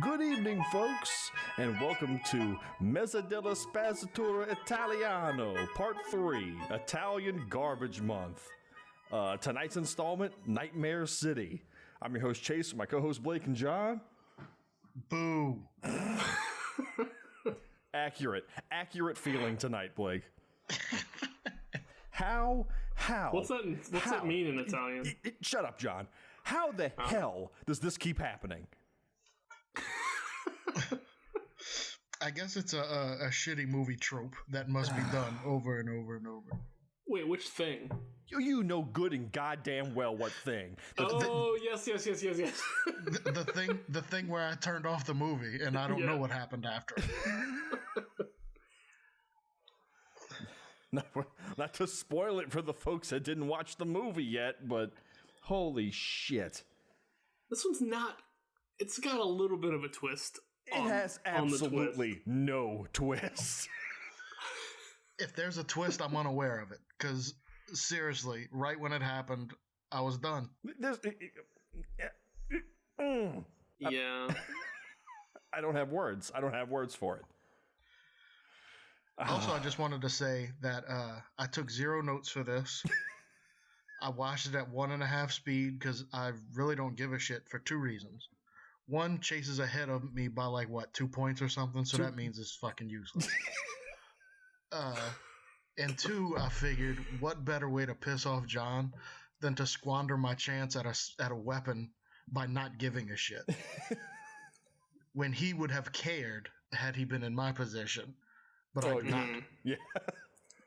Good evening, folks, and welcome to Mezza della Spazzatura Italiano, Part 3, Italian Garbage Month. Tonight's installment, Nightmare City. I'm your host, Chase, with my co-hosts, Blake and John. Boo. Accurate feeling tonight, Blake. How? What's that mean in Italian? Shut up, John. How the hell does this keep happening? I guess it's a shitty movie trope that must be done over and over and over. Wait, which thing? You know good and goddamn well what thing. Yes. The thing where I turned off the movie and I don't know what happened after. Not to spoil it for the folks that didn't watch the movie yet, but holy shit. This one's not... It's got a little bit of a twist. It has absolutely no twist. If there's a twist, I'm unaware of it. Because, seriously, right when it happened, I was done. Yeah. I don't have words. I don't have words for it. Also, I just wanted to say that I took 0 notes for this. I watched it at 1.5 speed because I really don't give a shit for 2 reasons. 1, Chase is ahead of me by 2 points or something, so that means it's fucking useless. And 2, I figured, what better way to piss off John than to squander my chance at a weapon by not giving a shit. When he would have cared had he been in my position, but I did not. Yeah.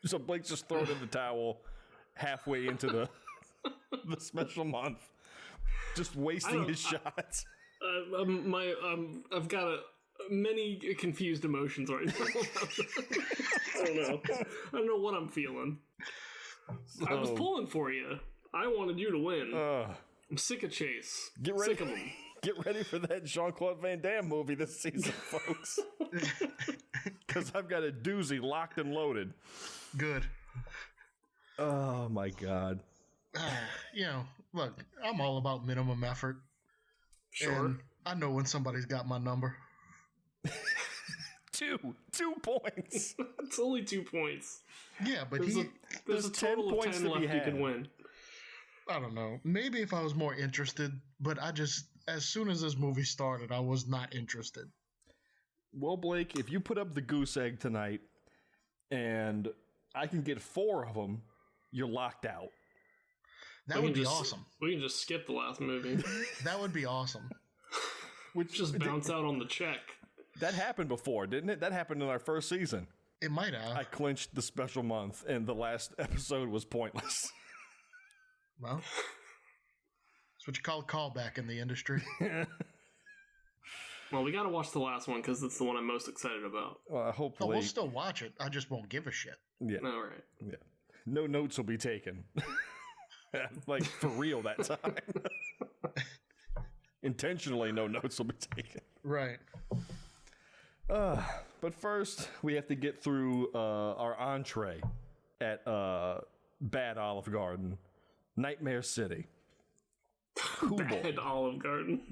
So Blake's just thrown in the towel halfway into the special month, just wasting his shots. I've got many confused emotions right now. I don't know what I'm feeling. So, I was pulling for you. I wanted you to win. I'm sick of Chase. Sick of him. Get ready for that Jean-Claude Van Damme movie this season, folks. Because I've got a doozy locked and loaded. Good. Oh, my God. Look, I'm all about minimum effort. Sure. And I know when somebody's got my number. 2 points. It's only 2 points. Yeah, but there's a total 10 points of 10 left you can win. I don't know. Maybe if I was more interested, but as soon as this movie started, I was not interested. Well, Blake, if you put up the goose egg tonight and I can get 4 of them, you're locked out. That would be awesome. We can just skip the last movie. That would be awesome. Which just bounce out on the check. That happened before, didn't it? That happened in our first season. It might have. I clinched the special month, and the last episode was pointless. Well, that's what you call a callback in the industry. Well, we got to watch the last one because it's the one I'm most excited about. Hopefully. We'll still watch it. I just won't give a shit. Yeah. All right. Yeah. No notes will be taken. For real that time. Intentionally, no notes will be taken. Right. But first, we have to get through our entree at Bad Olive Garden, Nightmare City. Bad Olive Garden.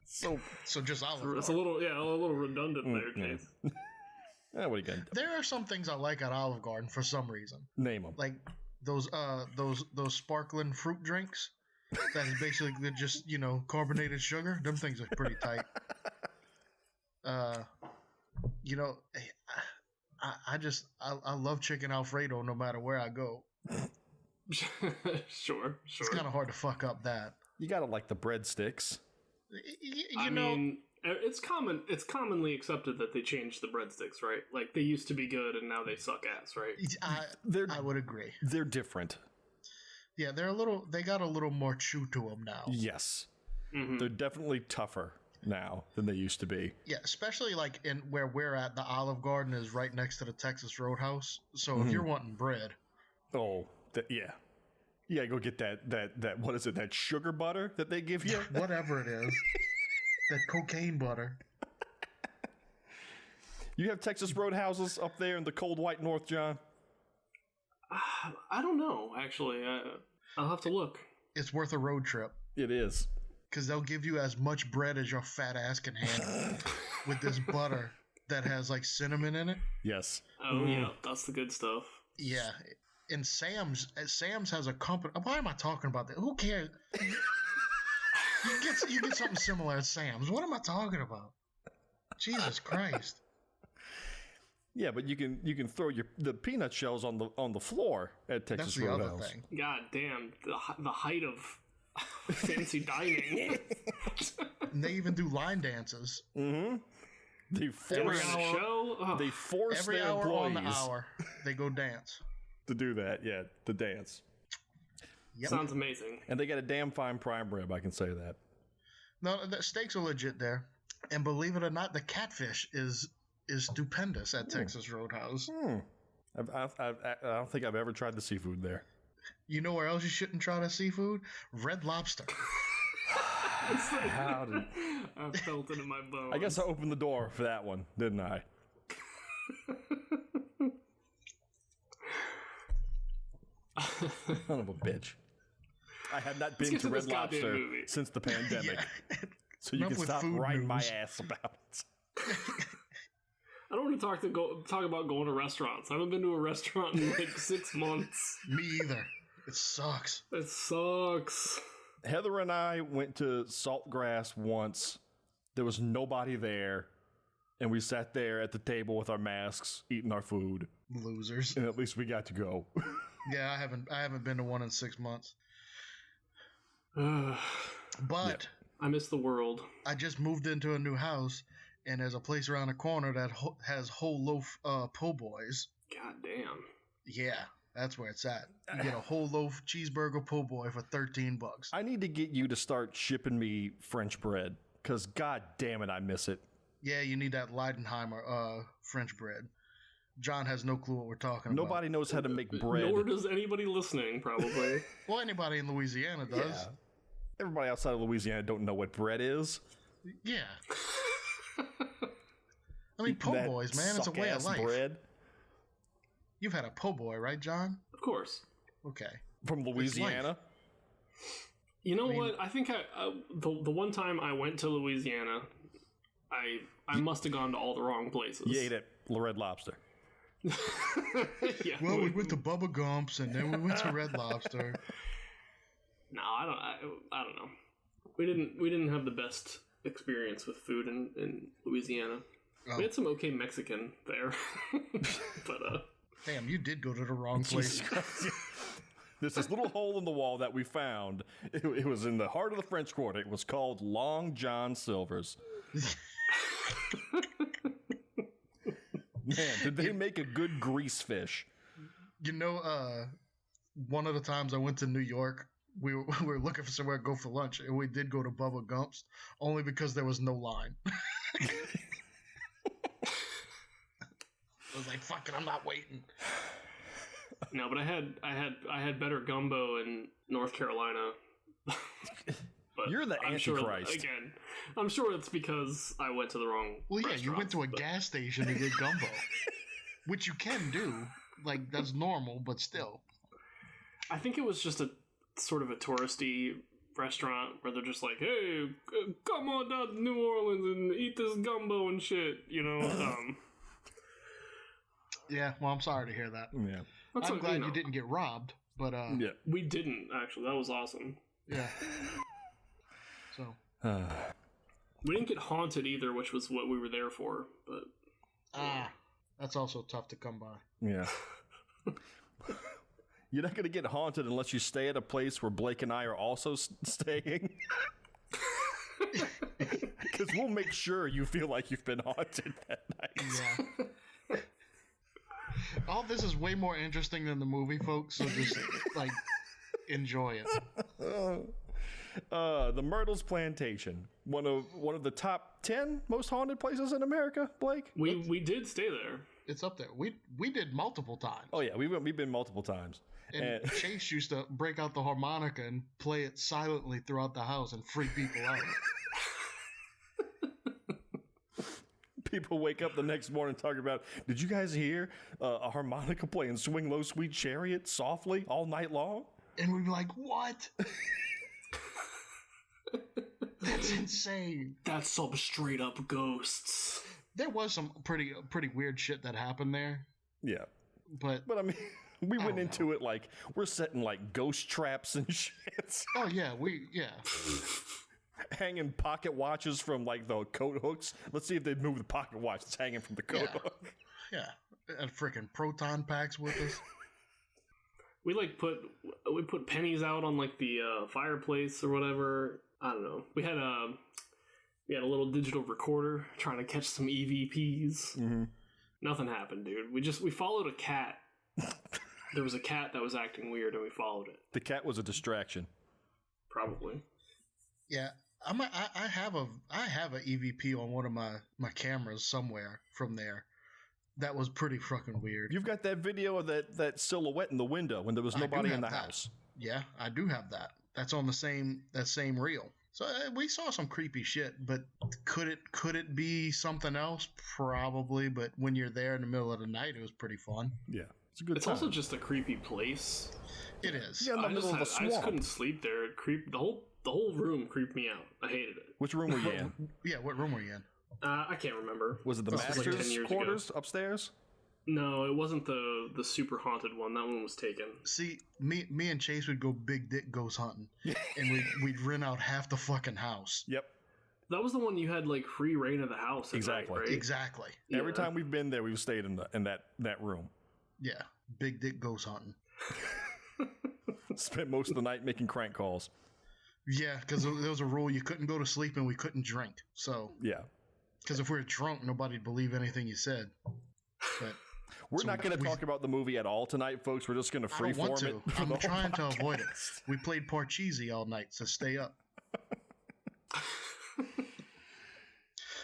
So just Olive Garden. It's a little redundant there, Chase. What are you gonna do? There are some things I like at Olive Garden for some reason. Name them. Like those sparkling fruit drinks. That is basically just carbonated sugar. Them things are pretty tight. I love chicken Alfredo no matter where I go. Sure. It's kind of hard to fuck up that. You gotta like the breadsticks. I mean, it's commonly accepted that they changed the breadsticks, right? Like they used to be good and now they suck ass, right? I would agree. They're different. Yeah, they got a little more chew to them now. Yes. Mm-hmm. They're definitely tougher now than they used to be. Yeah, especially in where we're at, the Olive Garden is right next to the Texas Roadhouse. So if you're wanting bread. Oh, yeah. You gotta go get that what is it, that sugar butter that they give you? Whatever it is. That cocaine butter. You have Texas Roadhouses up there in the cold white north, John? I don't know, actually. I'll have to look. It's worth a road trip. It is. because they'll give you as much bread as your fat ass can handle with this butter that has like cinnamon in it. Yes. Oh yeah, that's the good stuff. Yeah, and Sam's has a company. Why am I talking about that? Who cares? You get something similar at Sam's. What am I talking about? Jesus Christ. Yeah, but you can throw the peanut shells on the floor at Texas That's the Roadhouse. other thing. God damn, the height of fancy dining. And they even do line dances. Mm-hmm. They force They force every their hour employees on the hour they go dance to do that. Yeah, to dance. Yep. Sounds amazing. And they got a damn fine prime rib. I can say that. No, the steaks are legit there, and believe it or not, the catfish is stupendous at Texas Roadhouse. I don't think I've ever tried the seafood there. You know where else you shouldn't try the seafood? Red Lobster. How did... I felt it in my bones. I guess I opened the door for that one, didn't I? Son of a bitch. I have not been to Red Lobster since the pandemic. Yeah. So you can stop riding my ass about it. I don't want to talk about going to restaurants. I haven't been to a restaurant in like 6 months. Me either. It sucks. It sucks. Heather and I went to Saltgrass once. There was nobody there. And we sat there at the table with our masks, eating our food. Losers. And at least we got to go. Yeah, I haven't been to one in 6 months. But I miss the world. I just moved into a new house, and there's a place around the corner that has whole loaf po' boys. God damn. Yeah, that's where it's at. You get a whole loaf cheeseburger po' boy for $13. I need to get you to start shipping me French bread, because god damn it, I miss it. Yeah, you need that Leidenheimer French bread. John has no clue what we're talking about. Nobody knows how to make bread. Nor does anybody listening, probably. Well, anybody in Louisiana does. Yeah. Everybody outside of Louisiana don't know what bread is. Yeah. I mean, po' boys, man, it's a way of life. Bread. You've had a po' boy, right, John? Of course. Okay. From Louisiana? You know what? I think the one time I went to Louisiana, I must have gone to all the wrong places. You ate at Red Lobster. Yeah, well, we went to Bubba Gump's, and then we went to Red Lobster. No, I don't know. We didn't have the best experience with food in Louisiana. Oh. We had some okay Mexican there, but damn, you did go to the wrong place. There's this little hole in the wall that we found. It was in the heart of the French Quarter. It was called Long John Silver's. Man, did they make a good grease fish? You know, one of the times I went to New York, we were looking for somewhere to go for lunch, and we did go to Bubba Gump's, only because there was no line. I was like, "Fuck it, I'm not waiting." No, but I had better gumbo in North Carolina. But you're the Antichrist. I'm sure it's because I went to the wrong. Well, yeah, you went to a gas station to get gumbo, which you can do. Like, that's normal, but still. I think it was just a sort of a touristy restaurant where they're just like, "Hey, come on down to New Orleans and eat this gumbo and shit," you know. Yeah, well, I'm sorry to hear that. Yeah, I'm glad you didn't get robbed, but yeah, we didn't actually. That was awesome. Yeah. So. We didn't get haunted either, which was what we were there for. But that's also tough to come by. Yeah. You're not going to get haunted unless you stay at a place where Blake and I are also staying. Because we'll make sure you feel like you've been haunted that night. Yeah. All this is way more interesting than the movie, folks. So just enjoy it. The Myrtles Plantation, one of the top 10 most haunted places in America. Blake, we did stay there. It's up there. We did multiple times. Oh yeah, we've been multiple times. And Chase used to break out the harmonica and play it silently throughout the house and freak people out. People wake up the next morning talking about, did you guys hear a harmonica playing Swing Low Sweet Chariot softly all night long? And we'd be like, what? That's insane. That's some straight up ghosts. There was some pretty weird shit that happened there. Yeah. But I mean, we went into it like we're setting like ghost traps and shit. Oh yeah, hanging pocket watches from like the coat hooks. Let's see if they move the pocket watch that's hanging from the coat hook. Yeah, and freaking proton packs with us. We put pennies out on like the fireplace or whatever. I don't know. We had a little digital recorder trying to catch some EVPs. Mm-hmm. Nothing happened, dude. We followed a cat. There was a cat that was acting weird, and we followed it. The cat was a distraction. Probably. Yeah, I have a EVP on one of my cameras somewhere from there. That was pretty fucking weird. You've got that video of that silhouette in the window when there was nobody in the house. Yeah, I do have that. That's on that same reel. So we saw some creepy shit, but could it be something else? Probably, but when you're there in the middle of the night, it was pretty fun. Yeah, it's a good. It's also just a creepy place. It is. Yeah, in the middle of a swamp. I just couldn't sleep there. It creeped the whole room creeped me out. I hated it. Which room were you in? Yeah, what room were you in? I can't remember. Was it the master's quarters upstairs? No, it wasn't the super haunted one. That one was taken. See, me and Chase would go big dick ghost hunting, and we'd rent out half the fucking house. Yep. That was the one you had like free reign of the house. Exactly. Night, right? Exactly. Yeah. Every time we've been there, we've stayed in that room. Yeah, big dick ghost hunting. Spent most of the night making crank calls. Yeah, because there was a rule you couldn't go to sleep and we couldn't drink. So yeah, because if we were drunk, nobody'd believe anything you said. But we're not going to talk about the movie at all tonight, folks. We're just going to freeform it. I'm trying to avoid it. We played Parcheesi all night, so stay up.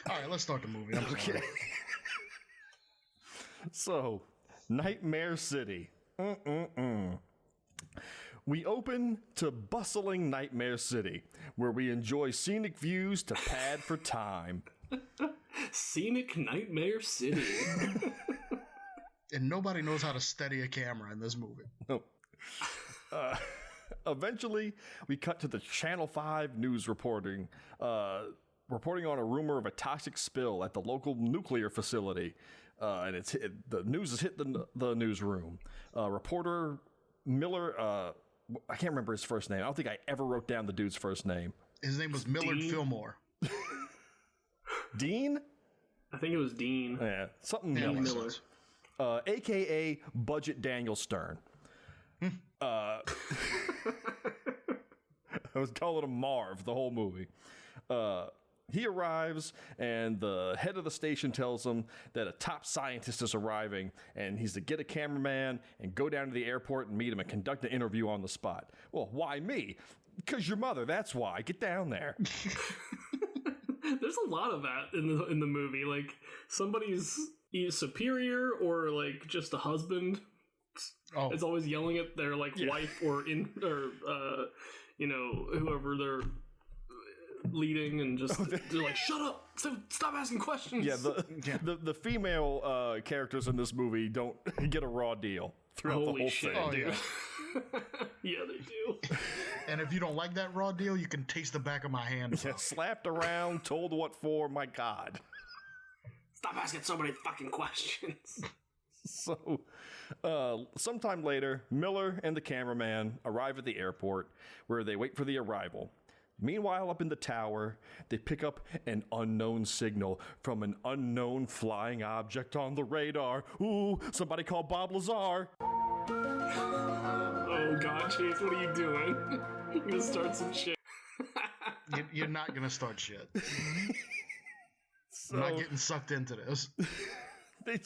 All right, let's start the movie. I'm sorry. So, Nightmare City. We open to bustling Nightmare City, where we enjoy scenic views to pad for time. Scenic Nightmare City. And nobody knows how to steady a camera in this movie. No. Eventually, we cut to the Channel 5 news reporting on a rumor of a toxic spill at the local nuclear facility. And the news has hit the newsroom. Reporter Miller, I can't remember his first name. I don't think I ever wrote down the dude's first name. His name was Millard Fillmore. Dean? I think it was Dean. Yeah, something Miller. A.K.A. Budget Daniel Stern. I was calling him Marv the whole movie. He arrives, and the head of the station tells him that a top scientist is arriving, and he's to get a cameraman and go down to the airport and meet him and conduct an interview on the spot. Well, why me? Because your mother, that's why. Get down there. There's a lot of that in the movie. Like, somebody's either superior or, like, just a husband. Oh. It's always yelling at their, like, wife or whoever they're leading, and just they're like, shut up, stop asking questions. Yeah, the female characters in this movie don't get a raw deal throughout the whole thing. Oh, yeah. Yeah, they do. And if you don't like that raw deal, you can taste the back of my hand. Yeah, slapped around, told what for, my God. Stop asking so many fucking questions. So, sometime later, Miller and the cameraman arrive at the airport, where they wait for the arrival. Meanwhile, up in the tower, they pick up an unknown signal from an unknown flying object on the radar. Ooh, somebody call Bob Lazar. Oh God, Chase, what are you doing? You're gonna start some shit. You're not gonna start shit. So, I'm not getting sucked into this. They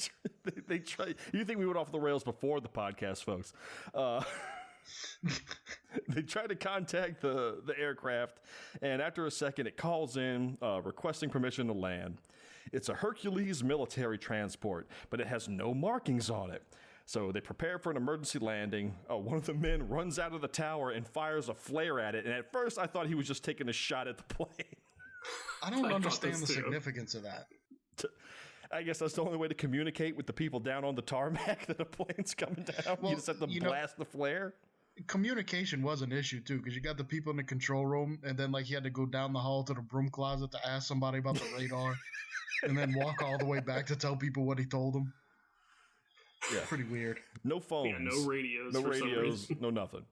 try. You think we went off the rails before the podcast, folks? They try to contact the aircraft, and after a second, it calls in requesting permission to land. It's a Hercules military transport, but it has no markings on it. So they prepare for an emergency landing. One of the men runs out of the tower and fires a flare at it, and at first I thought he was just taking a shot at the plane. I don't understand the significance of that. I guess that's the only way to communicate with the people down on the tarmac that a plane's coming down. Well, you just have to blast the flare. communication was an issue too, because you got the people in the control room, and then like you had to go down the hall to the broom closet to ask somebody about the radar, and then walk all the way back to tell people what he told them. Yeah, pretty weird. No phones. Yeah, no radios, no nothing.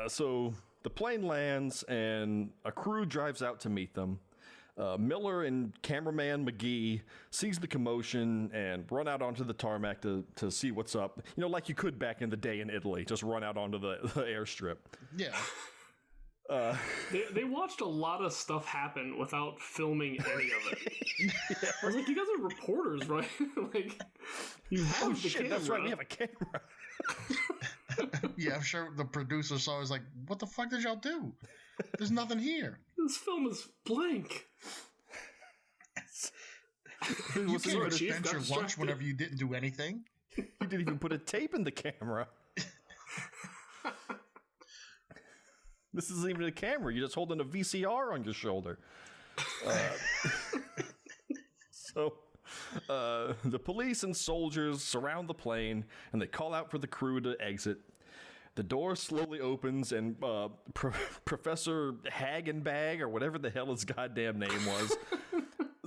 So the plane lands, and a crew drives out to meet them. Miller and cameraman McGee sees the commotion and run out onto the tarmac to see what's up. You know, like you could back in the day in Italy, just run out onto the airstrip. Yeah. They watched a lot of stuff happen without filming any of it. Yeah. I was like, you guys are reporters, right? Like, you have the camera. That's right, we have a camera. Yeah, I'm sure the producer saw. Was like, "What the fuck did y'all do? There's nothing here. This film is blank." You can't spend your lunch whenever you didn't do anything. You didn't even put a tape in the camera. This isn't even a camera. You're just holding a VCR on your shoulder. So the police and soldiers surround the plane, and they call out for the crew to exit. The door slowly opens, and Professor Hagenbag, or whatever the hell his goddamn name was,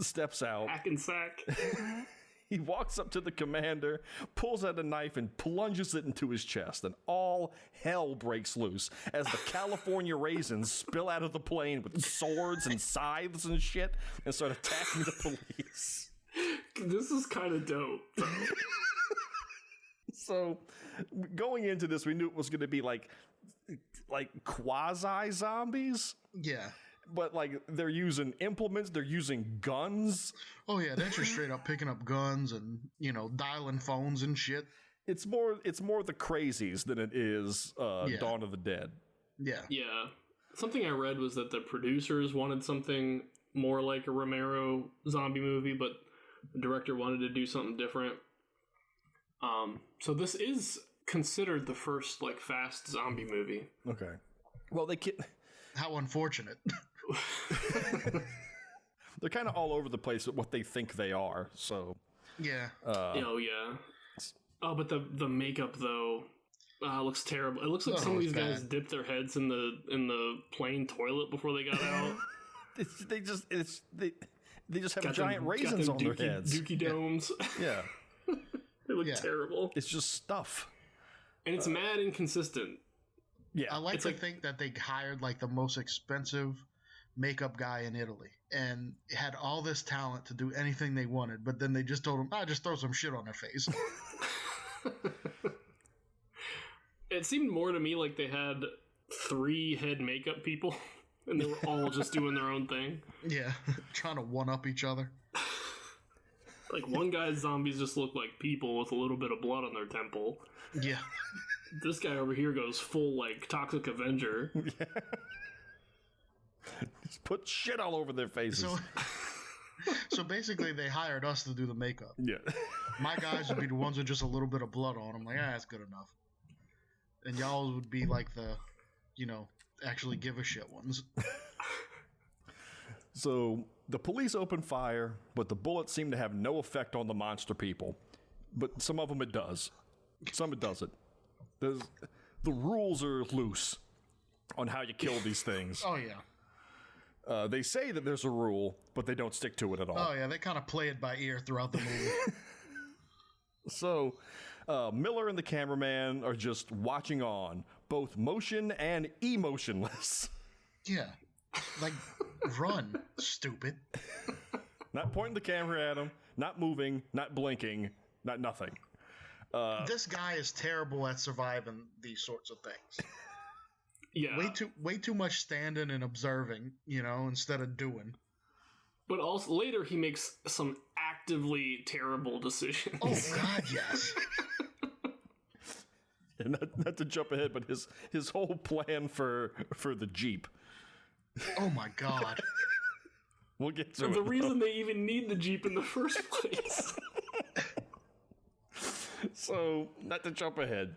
steps out. Hackensack. He walks up to the commander, pulls out a knife, and plunges it into his chest, and all hell breaks loose as the California raisins spill out of the plane with swords and scythes and shit and start attacking the police. This is kind of dope, though. So, going into this, we knew it was going to be like quasi-zombies. Yeah. But, like, they're using implements, they're using guns. Oh, yeah, they're just straight up picking up guns and, you know, dialing phones and shit. It's more the crazies than it is Dawn of the Dead. Yeah. Yeah. Something I read was that the producers wanted something more like a Romero zombie movie, but the director wanted to do something different. So this is considered the first, like, fast zombie movie. Okay. Well, How unfortunate. They're kind of all over the place with what they think they are, so... Yeah. Oh, yeah. Oh, but the makeup, though, looks terrible. It looks like some of these guys dipped their heads in the plane toilet before they got out. They just have giant raisins on their heads. Dookie domes. Yeah. They look terrible. It's just stuff. And it's mad inconsistent. Yeah. I like to think that they hired like the most expensive makeup guy in Italy and had all this talent to do anything they wanted, but then they just told him, just throw some shit on their face. It seemed more to me like they had 3 head makeup people and they were all just doing their own thing. Yeah, trying to one-up each other. Like, one guy's zombies just look like people with a little bit of blood on their temple. Yeah. This guy over here goes full, like, Toxic Avenger. Yeah. Just put shit all over their faces. So basically, they hired us to do the makeup. Yeah. My guys would be the ones with just a little bit of blood on them. Like, that's good enough. And y'all would be like the, you know, actually give a shit ones. So the police open fire, but the bullets seem to have no effect on the monster people. But some of them it does. Some it doesn't. The rules are loose on how you kill these things. Oh, yeah. They say that there's a rule, but they don't stick to it at all. Oh, yeah, they kind of play it by ear throughout the movie. So, Miller and the cameraman are just watching on, both motion and emotionless. Yeah. Like, run, stupid. Not pointing the camera at him, not moving, not blinking, not nothing. This guy is terrible at surviving these sorts of things. Yeah. Way too much standing and observing, you know, instead of doing. But also later he makes some actively terrible decisions. Oh God, yes. And not to jump ahead, but his whole plan for the Jeep. Oh my God. We'll get to it. The reason they even need the Jeep in the first place. So, not to jump ahead.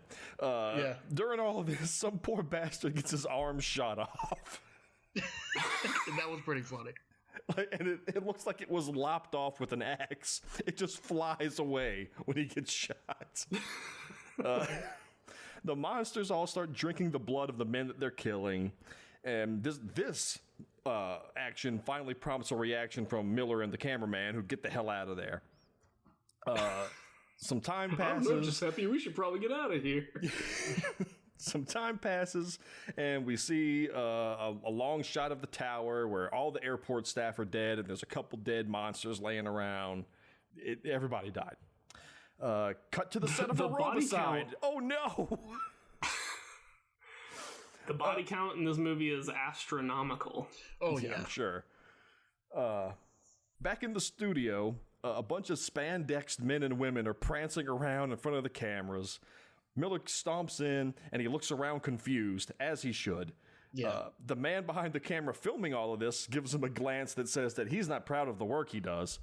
During all of this, some poor bastard gets his arm shot off. That was pretty funny. And it looks like it was lopped off with an axe. It just flies away when he gets shot. The monsters all start drinking the blood of the men that they're killing, and this action finally prompts a reaction from Miller and the cameraman, who get the hell out of there. Some time passes. I'm just happy we should probably get out of here. Some time passes, and we see a long shot of the tower where all the airport staff are dead, and there's a couple dead monsters laying around. Everybody died. Cut to the set of a robicide. Oh no! The body count in this movie is astronomical. Oh yeah, I'm sure. Back in the studio, a bunch of spandexed men and women are prancing around in front of the cameras. Miller stomps in, and he looks around confused, as he should. Yeah. The man behind the camera filming all of this gives him a glance that says that he's not proud of the work he does.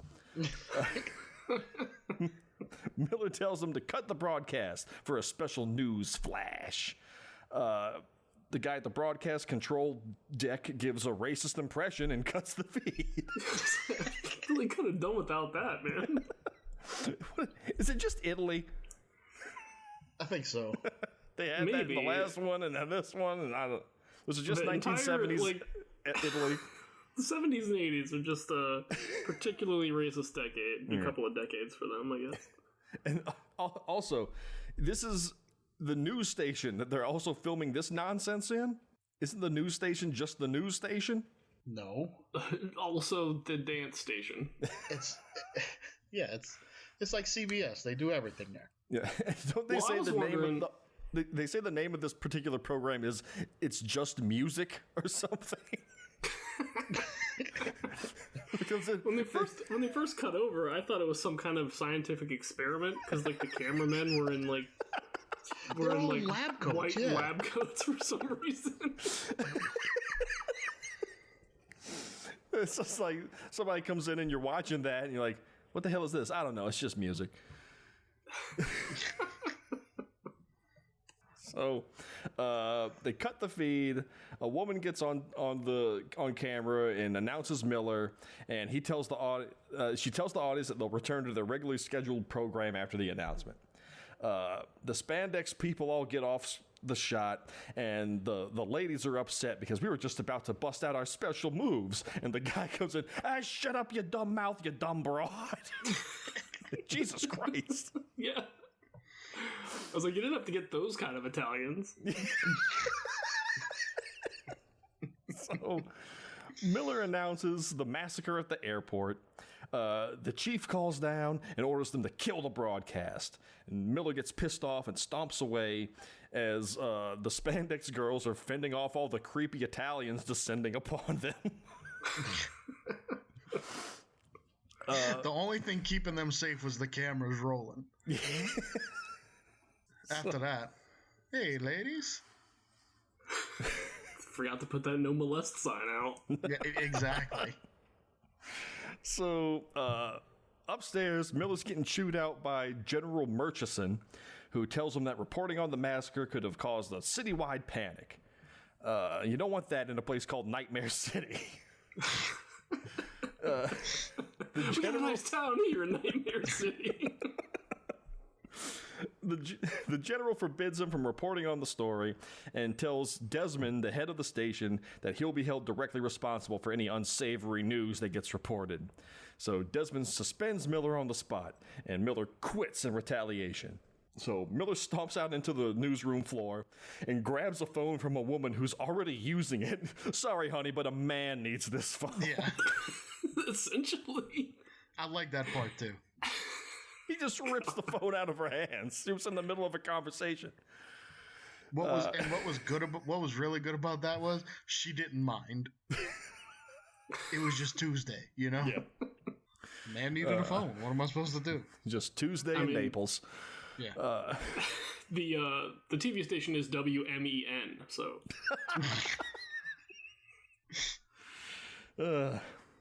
Miller tells him to cut the broadcast for a special news flash. The guy at the broadcast control deck gives a racist impression and cuts the feed. They could have done without that, man. Is it just Italy? I think so. They had that in the last one and then this one, and I don't. Was it just 1970s Italy? The 70s and 80s are just a particularly racist decade. A couple of decades for them, I guess. And also, this is the news station that they're also filming this nonsense in. Isn't the news station just the news station? No. Also the dance station. It's like CBS. They do everything there. Yeah. Don't they say the name of they say the name of this particular program is It's Just Music or something? When they first cut over, I thought it was some kind of scientific experiment because like the cameramen were in like lab coats, white lab coats for some reason. It's just like somebody comes in and you're watching that and you're like, what the hell is this? I don't know. It's just music. So they cut the feed. A woman gets on camera and announces Miller, and she tells the audience that they'll return to their regularly scheduled program after the announcement. The spandex people all get off the shot, and the ladies are upset because we were just about to bust out our special moves, and the guy comes in, shut up, you dumb mouth, you dumb broad. Jesus Christ. Yeah. I was like, you didn't have to get those kind of Italians. So, Miller announces the massacre at the airport. The chief calls down and orders them to kill the broadcast. And Miller gets pissed off and stomps away as the spandex girls are fending off all the creepy Italians descending upon them. The only thing keeping them safe was the cameras rolling. After that, hey, ladies. Forgot to put that no molest sign out. Yeah, exactly. So, upstairs, Miller's getting chewed out by General Murchison, who tells him that reporting on the massacre could have caused a citywide panic. You don't want that in a place called Nightmare City. We got a nice town here in Nightmare City. The general forbids him from reporting on the story and tells Desmond, the head of the station, that he'll be held directly responsible for any unsavory news that gets reported. So Desmond suspends Miller on the spot, and Miller quits in retaliation. So Miller stomps out into the newsroom floor and grabs a phone from a woman who's already using it. Sorry, honey, but a man needs this phone. Yeah. Essentially. I like that part, too. He just rips the phone out of her hands. It was in the middle of a conversation. What was really good about that was she didn't mind. It was just Tuesday, you know? Yeah. Man needed a phone. What am I supposed to do? Just Tuesday in Naples. Yeah. The TV station is WMEN, so.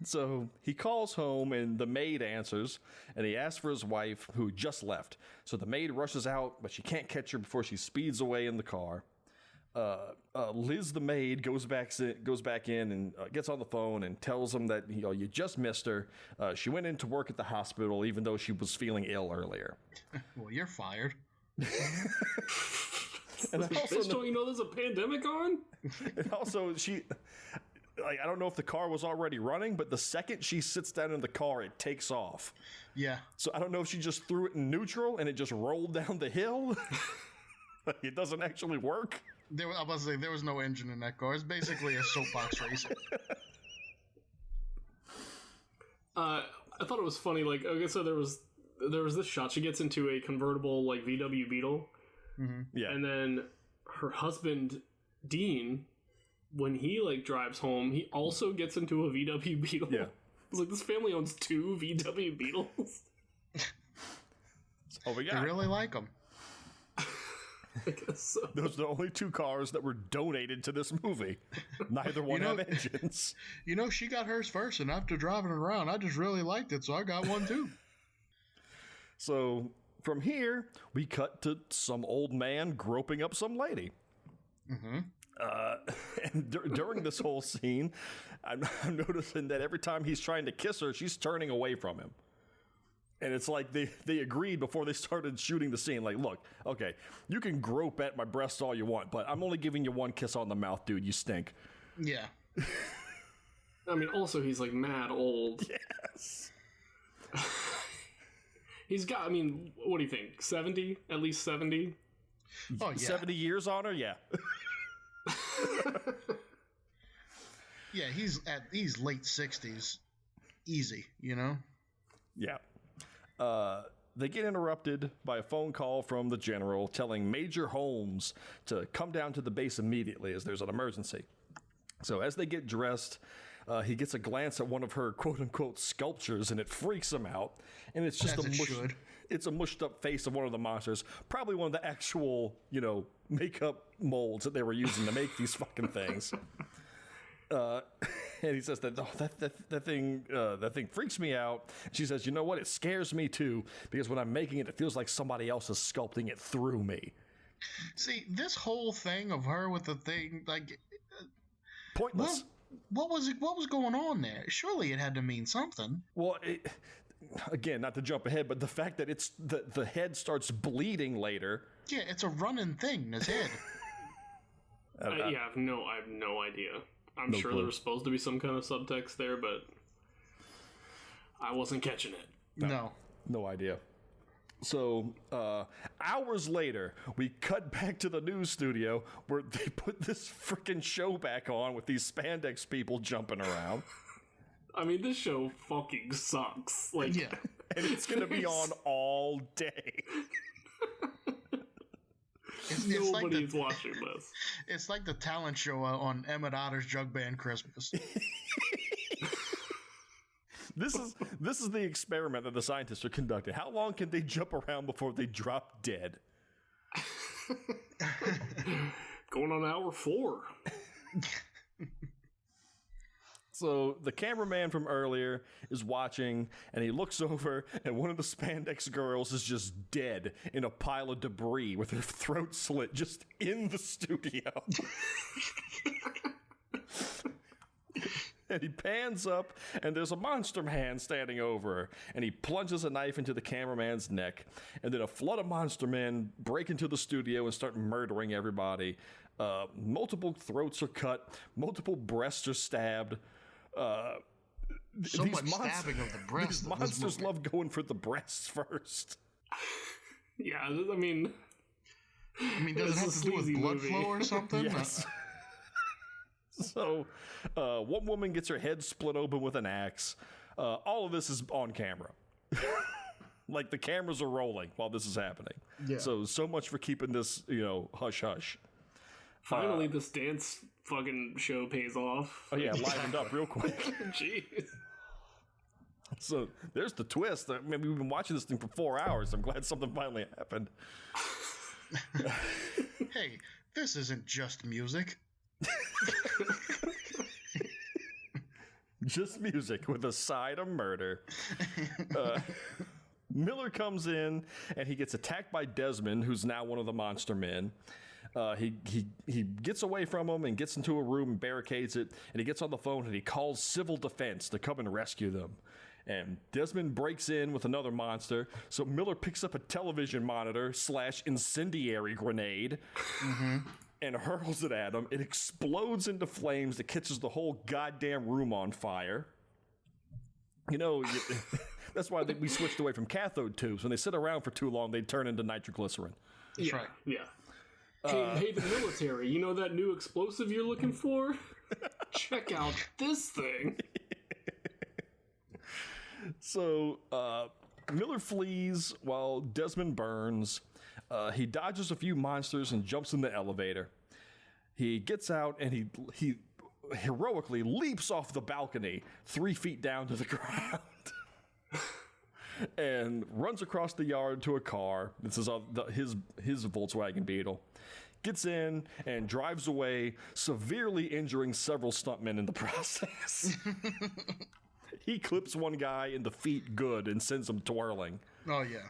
So he calls home and the maid answers, and he asks for his wife, who just left. So the maid rushes out, but she can't catch her before she speeds away in the car. Liz, the maid, goes back in and gets on the phone and tells him that you just missed her. She went into work at the hospital even though she was feeling ill earlier. Well, you're fired. And Bitch, don't you know there's a pandemic on? And also, I don't know if the car was already running, but the second she sits down in the car, it takes off. Yeah. So I don't know if she just threw it in neutral and it just rolled down the hill. It doesn't actually work. I was about to say, there was no engine in that car. It's basically a soapbox racing. I thought it was funny. Like, okay, so there was this shot. She gets into a convertible like VW Beetle, Yeah, and then her husband Dean, when he like drives home, he also gets into a VW Beetle. Yeah. It's like this family owns 2 VW Beetles. Oh, we They got. really like them. I guess so. Those are the only 2 cars that were donated to this movie. Neither one have engines. You know, she got hers first, and after driving it around, I just really liked it, so I got one too. So from here, we cut to some old man groping up some lady. And during this whole scene, I'm noticing that every time he's trying to kiss her, she's turning away from him. And it's like they agreed before they started shooting the scene. Like, look, okay, you can grope at my breast all you want, but I'm only giving you one kiss on the mouth, dude. You stink. Yeah. I mean, also he's like mad old. Yes. He's got. I mean, what do you think? 70? At least 70? Oh, yeah. 70 years on her? Yeah. Yeah, he's late 60s. Easy, you know? Yeah. They get interrupted by a phone call from the general telling Major Holmes to come down to the base immediately as there's an emergency. So as they get dressed, he gets a glance at one of her quote-unquote sculptures, and it freaks him out. And it's just it's a mushed up face of one of the monsters, probably one of the actual, makeup molds that they were using to make these fucking things. And he says that thing freaks me out. She says, you know what? It scares me too, because when I'm making it, it feels like somebody else is sculpting it through me. See, this whole thing of her with the thing, like, Pointless. what was going on there? Surely it had to mean something. Well, again, not to jump ahead, but the fact that the head starts bleeding later. Yeah, it's a running thing in his head. I have no idea. I'm sure there was supposed to be some kind of subtext there, but I wasn't catching it. No idea. So, hours later, we cut back to the news studio where they put this freaking show back on with these spandex people jumping around. I mean, this show fucking sucks. Like, Yeah. And it's going to be on all day. Nobody's watching this. It's like the talent show on Emmett Otter's Jug Band Christmas. This is the experiment that the scientists are conducting. How long can they jump around before they drop dead? Going on hour 4. So the cameraman from earlier is watching, and he looks over, and one of the spandex girls is just dead in a pile of debris with her throat slit just in the studio. And he pans up, and there's a monster man standing over her, and he plunges a knife into the cameraman's neck, and then a flood of monster men break into the studio and start murdering everybody. Multiple throats are cut, multiple breasts are stabbed. So much stabbing of the breasts. These monsters love going for the breasts first. Yeah, I mean, does it have to do with blood movie. flow or something? Yes. So, one woman gets her head split open with an axe. All of this is on camera. Like, the cameras are rolling while this is happening. Yeah. So much for keeping this, hush hush. Finally, this dance fucking show pays off. Oh, yeah, livened up real quick. Jeez. So, there's the twist. I mean, we've been watching this thing for 4 hours. I'm glad something finally happened. Hey, this isn't just music. Just music with a side of murder. Miller comes in and he gets attacked by Desmond, who's now one of the monster men. He gets away from him and gets into a room and barricades it, and he gets on the phone and he calls civil defense to come and rescue them. And Desmond breaks in with another monster, so Miller picks up a television monitor / incendiary grenade and hurls it at him. It explodes into flames that catches the whole goddamn room on fire. You know, that's why we switched away from cathode tubes. When they sit around for too long, they turn into nitroglycerin. That's right. Yeah. Hey, the military, you know that new explosive you're looking for? Check out this thing. So, Miller flees while Desmond burns. He dodges a few monsters and jumps in the elevator. He gets out and he heroically leaps off the balcony 3 feet down to the ground and runs across the yard to a car. This is his Volkswagen Beetle. Gets in and drives away, severely injuring several stuntmen in the process. He clips one guy in the feet good and sends him twirling. Oh, yeah.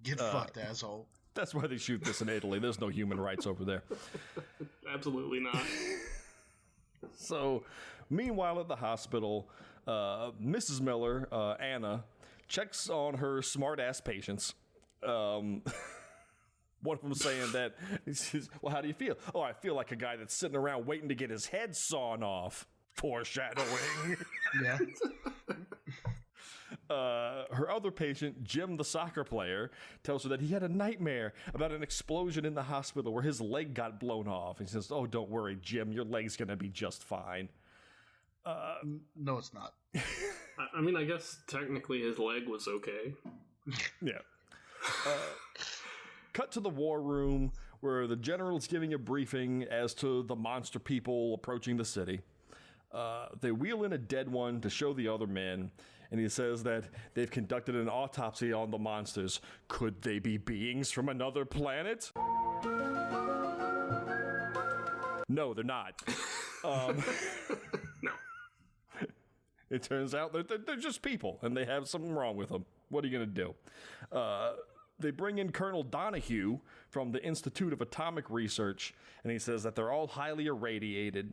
Get fucked, asshole. That's why they shoot this in Italy. There's no human rights over there. Absolutely not. So, meanwhile at the hospital, Mrs. Miller, Anna, checks on her smart-ass patients. One of them saying that, well, how do you feel? Oh, I feel like a guy that's sitting around waiting to get his head sawn off. Foreshadowing. Yeah. Her other patient, Jim the soccer player, tells her that he had a nightmare about an explosion in the hospital where his leg got blown off. He says, oh, don't worry, Jim, your leg's going to be just fine. No, it's not. I mean, I guess technically his leg was okay. Yeah. Cut to the war room where the general's giving a briefing as to the monster people approaching the city. They wheel in a dead one to show the other men, and he says that they've conducted an autopsy on the monsters. Could they be beings from another planet? No, they're not. No. It turns out they're just people, and they have something wrong with them. What are you going to do? They bring in Colonel Donahue from the Institute of Atomic Research, and he says that they're all highly irradiated.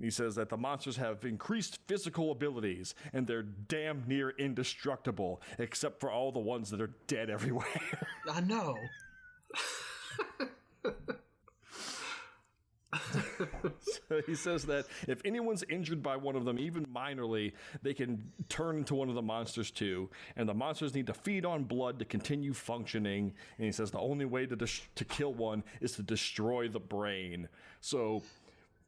He says that the monsters have increased physical abilities, and they're damn near indestructible, except for all the ones that are dead everywhere. I know. So he says that if anyone's injured by one of them, even minorly, they can turn into one of the monsters too. And the monsters need to feed on blood to continue functioning. And he says the only way to kill one is to destroy the brain. So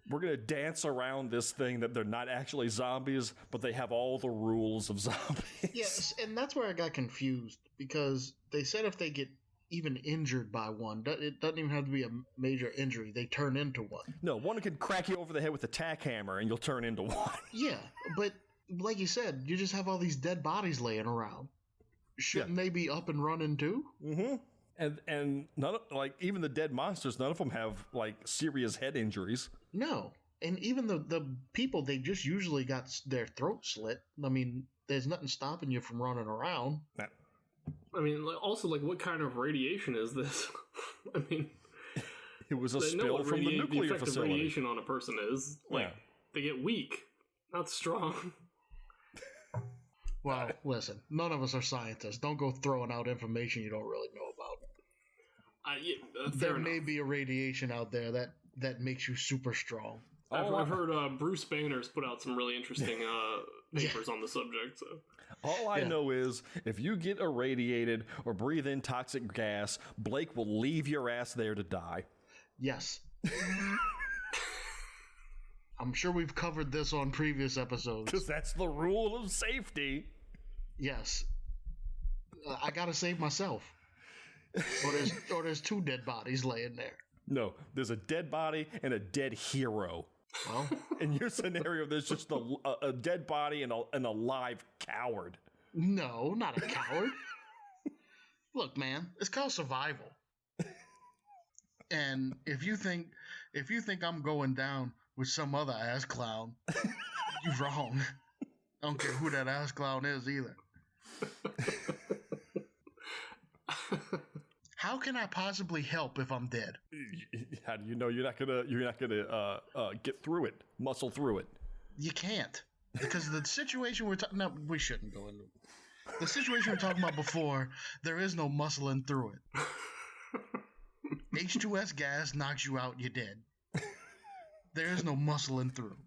we're going to dance around this thing that they're not actually zombies, but they have all the rules of zombies. Yes, and that's where I got confused, because they said if they get even injured by one, it doesn't even have to be a major injury. They turn into one. No, one can crack you over the head with a tack hammer and you'll turn into one. Yeah, but like you said, you just have all these dead bodies laying around. Shouldn't they be up and running too? Mm-hmm. And none of, like, even the dead monsters, none of them have like serious head injuries. No, and even the people, they just usually got their throat slit. I mean, there's nothing stopping you from running around. I mean, also, like, what kind of radiation is this? I mean, it was a spill from the nuclear effect facility. Of radiation on a person is like they get weak, not strong. Well, listen, none of us are scientists. Don't go throwing out information you don't really know about. There may be a radiation out there that makes you super strong. I've heard Bruce Banner's put out some really interesting papers on the subject. So. All I know is if you get irradiated or breathe in toxic gas, Blake will leave your ass there to die. Yes. I'm sure we've covered this on previous episodes. Because that's the rule of safety. Yes. I gotta save myself. Or there's two dead bodies laying there. No, there's a dead body and a dead hero. Well, in your scenario, there's just a dead body and a live coward. No, not a coward. Look, man, it's called survival. And if you think I'm going down with some other ass clown, you're wrong. I don't care who that ass clown is either. How can I possibly help if I'm dead? How do you know you're not gonna get through it, muscle through it? You can't. Because the situation we're talking... No, we shouldn't go into it. The situation we're talking about before, there is no muscling through it. H2S gas knocks you out, you're dead. There is no muscling through.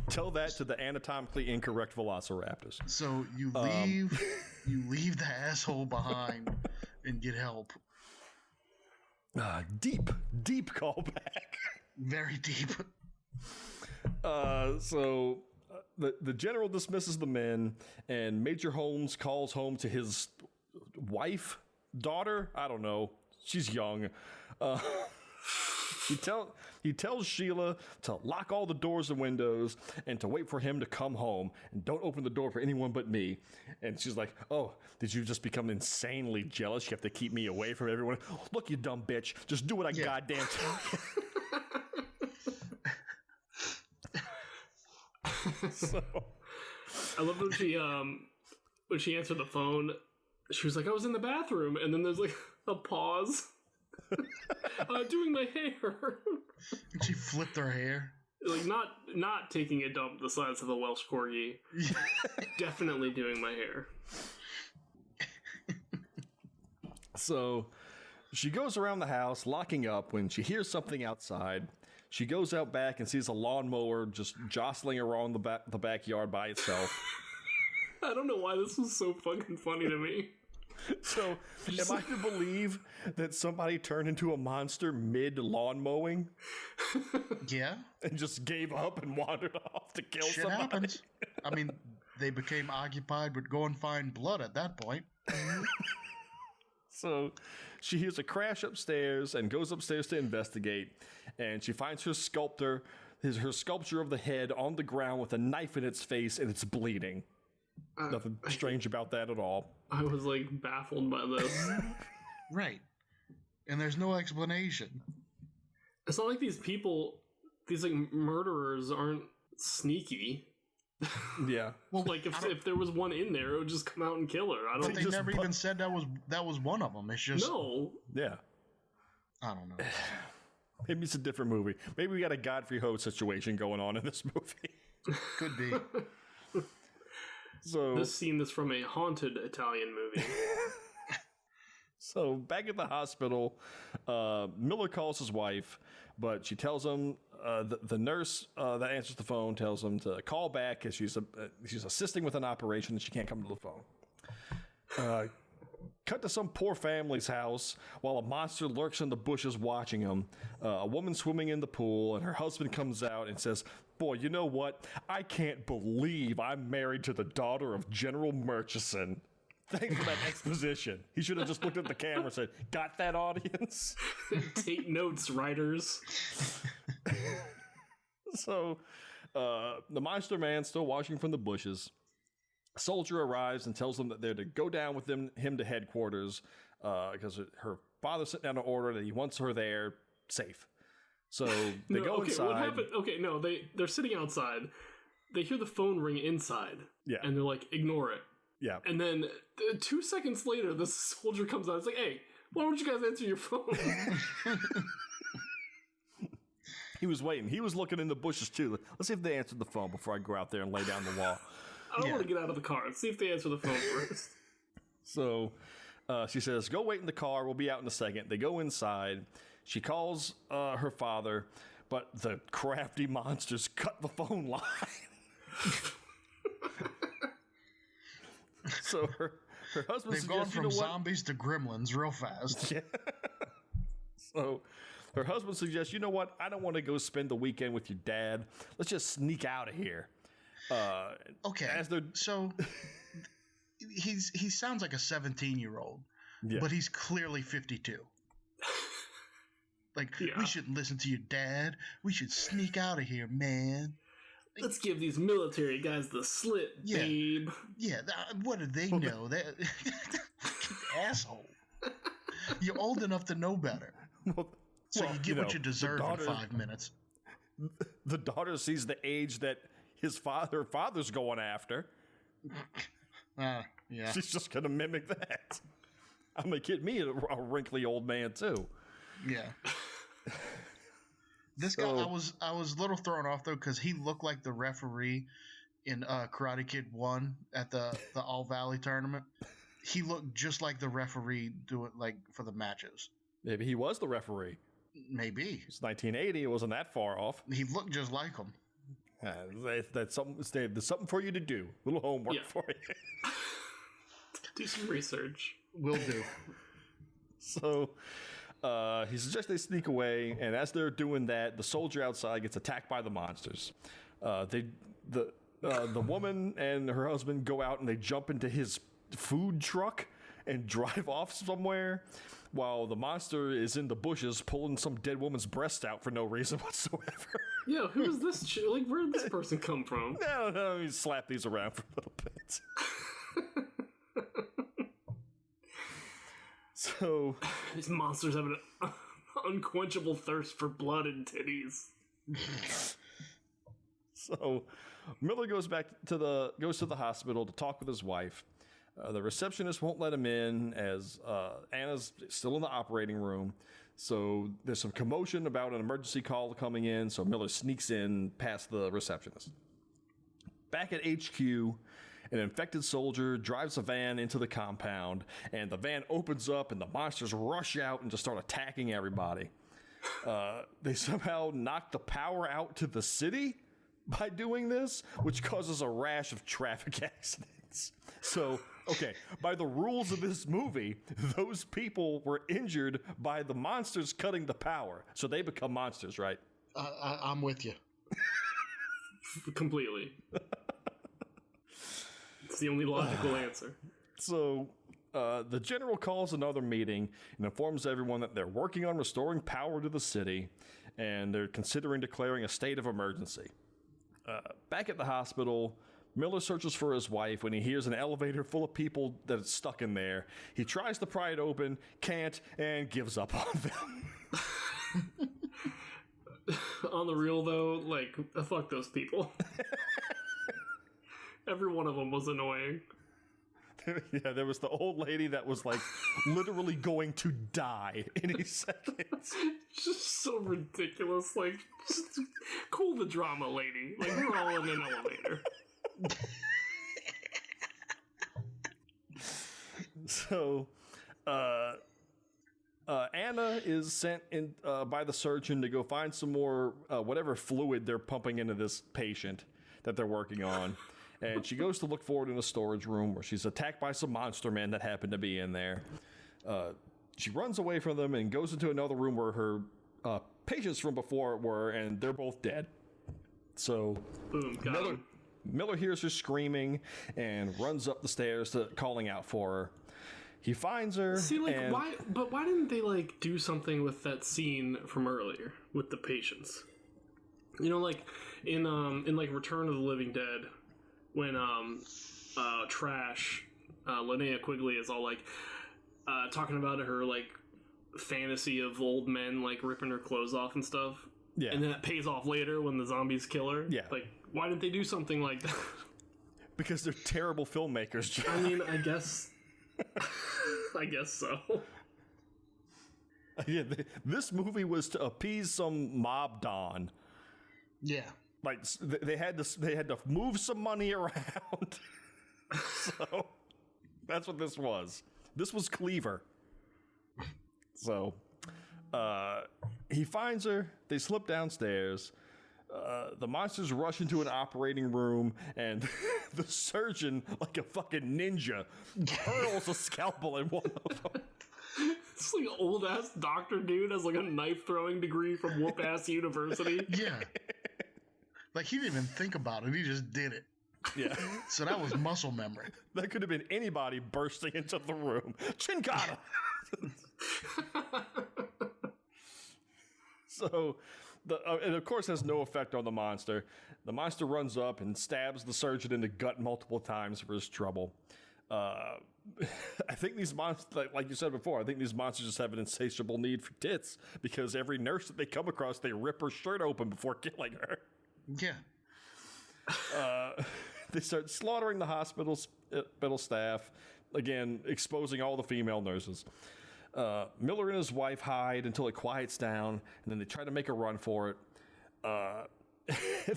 Tell that to the anatomically incorrect velociraptors. So you leave the asshole behind and get help. Deep callback. Very deep. So the general dismisses the men, and Major Holmes calls home to his wife, daughter. I don't know. She's young. He tells Sheila to lock all the doors and windows and to wait for him to come home and don't open the door for anyone but me. And she's like, "Oh, did you just become insanely jealous? You have to keep me away from everyone. Look, you dumb bitch. Just do what I goddamn tell you." So, I love when she answered the phone. She was like, "I was in the bathroom," and then there's like a pause. Doing my hair. And she flipped her hair. Like not taking a dump the size of a Welsh corgi. Definitely doing my hair. So she goes around the house locking up when she hears something outside. She goes out back and sees a lawnmower just jostling around the backyard by itself. I don't know why this was so fucking funny to me. So, am I to believe that somebody turned into a monster mid-lawn mowing? Yeah. And just gave up and wandered off to kill Shit somebody? happens. I mean, they became occupied with go and find blood at that point. So, she hears a crash upstairs and goes upstairs to investigate. And she finds her sculpture of the head on the ground with a knife in its face, and it's bleeding. Nothing strange about that at all. I was like baffled by this. Right. And there's no explanation. It's not like these like murderers aren't sneaky. Yeah. Well, like if there was one in there, it would just come out and kill her. I don't. They never even said that was one of them. It's just no. Yeah. I don't know. Maybe it's a different movie. Maybe we got a Godfrey Ho situation going on in this movie. Could be. So this scene is from a haunted Italian movie. So back at the hospital, Miller calls his wife, but she tells him the nurse that answers the phone tells him to call back because she's assisting with an operation and she can't come to the phone. Cut to some poor family's house while a monster lurks in the bushes watching them. A woman swimming in the pool, and her husband comes out and says, "Boy, you know what? I can't believe I'm married to the daughter of General Murchison." Thanks for that exposition. He should have just looked at the camera and said, "Got that, audience?" Take notes, writers. So, the monster man's still watching from the bushes. A soldier arrives and tells them that they're to go down with him to headquarters because her father sent down an order that he wants her there safe. So they go inside. What happened? Okay, no, they're sitting outside. They hear the phone ring inside. Yeah. And they're like, ignore it. Yeah. And then 2 seconds later, the soldier comes out. It's like, hey, why don't you guys answer your phone? He was waiting. He was looking in the bushes too. Let's see if they answered the phone before I go out there and lay down the wall. I don't want to get out of the car. Let's see if they answer the phone first. So she says, "Go wait in the car. We'll be out in a second." They go inside. She calls her father, but the crafty monsters cut the phone line. So her husband They've suggests, gone from you know what? zombies to gremlins real fast. Yeah. So her husband suggests, "You know what? I don't want to go spend the weekend with your dad. Let's just sneak out of here." Okay, so he sounds like a 17-year-old, but he's clearly 52. Like, we shouldn't listen to your dad. We should sneak out of here, man. Let's give these military guys the slip, babe. Yeah, what do they know? That asshole. You're old enough to know better. So you get what you deserve in 5 minutes. The daughter sees the age that her father's going after. Yeah. She's just going to mimic that. I'm going to get me a wrinkly old man, too. Yeah. This guy, I was a little thrown off, though, because he looked like the referee in Karate Kid 1 at the All Valley tournament. He looked just like the referee doing like for the matches. Maybe he was the referee. Maybe. It's 1980. It wasn't that far off. He looked just like him. That's something. There's something for you to do. A little homework for you. Do some research. Will do. So he suggests they sneak away, and as they're doing that, the soldier outside gets attacked by the monsters. The woman and her husband go out and they jump into his food truck and drive off somewhere, while the monster is in the bushes pulling some dead woman's breast out for no reason whatsoever. Yeah, who is this? Like, where did this person come from? No, you slap these around for a little bit. So these monsters have an unquenchable thirst for blood and titties. So Miller goes to the hospital to talk with his wife. The receptionist won't let him in as Anna's still in the operating room. So there's some commotion about an emergency call coming in. So Miller sneaks in past the receptionist. Back at HQ, an infected soldier drives a van into the compound, and the van opens up, and the monsters rush out and just start attacking everybody. They somehow knock the power out to the city by doing this, which causes a rash of traffic accidents. So, okay, by the rules of this movie, those people were injured by the monsters cutting the power, so they become monsters, right? I'm with you. Completely. It's the only logical answer. So, the general calls another meeting and informs everyone that they're working on restoring power to the city, and they're considering declaring a state of emergency. Back at the hospital, Miller searches for his wife when he hears an elevator full of people that's stuck in there. He tries to pry it open, can't, and gives up on them. On the real, though, like, fuck those people. Every one of them was annoying. Yeah, there was the old lady that was, like, literally going to die any second. Just so ridiculous. Like, just cool the drama, lady. Like, we're all in an elevator. So, Anna is sent in by the surgeon to go find some more whatever fluid they're pumping into this patient that they're working on. And she goes to look for it in a storage room where she's attacked by some monster men that happen to be in there. She runs away from them and goes into another room where her patients from before were, and they're both dead. So Boom, Miller hears her screaming and runs up the stairs calling out for her. He finds her. See, like, why didn't they, like, do something with that scene from earlier with the patients? You know, like, in like, Return of the Living Dead, when, Trash, Linnea Quigley is all, like, talking about her, like, fantasy of old men, like, ripping her clothes off and stuff. Yeah. And then it pays off later when the zombies kill her. Yeah. Like, why didn't they do something like that? Because they're terrible filmmakers, John. I mean, I guess... I guess so. Yeah, this movie was to appease some mob don. Yeah. Like, they had to move some money around. So that's what this was. This was Cleaver. So he finds her. They slip downstairs. The monsters rush into an operating room, and the surgeon, like a fucking ninja, hurls a scalpel at one of them. It's like an old ass doctor dude has like a knife throwing degree from whoop ass university. Yeah. Like, he didn't even think about it. He just did it. Yeah. So that was muscle memory. That could have been anybody bursting into the room. Chinkata! So, it of course has no effect on the monster. The monster runs up and stabs the surgeon in the gut multiple times for his trouble. I think these monsters, like you said before, I think these monsters just have an insatiable need for tits, because every nurse that they come across, they rip her shirt open before killing her. Yeah. They start slaughtering the hospital staff, again, exposing all the female nurses. Miller and his wife hide until it quiets down, and then they try to make a run for it.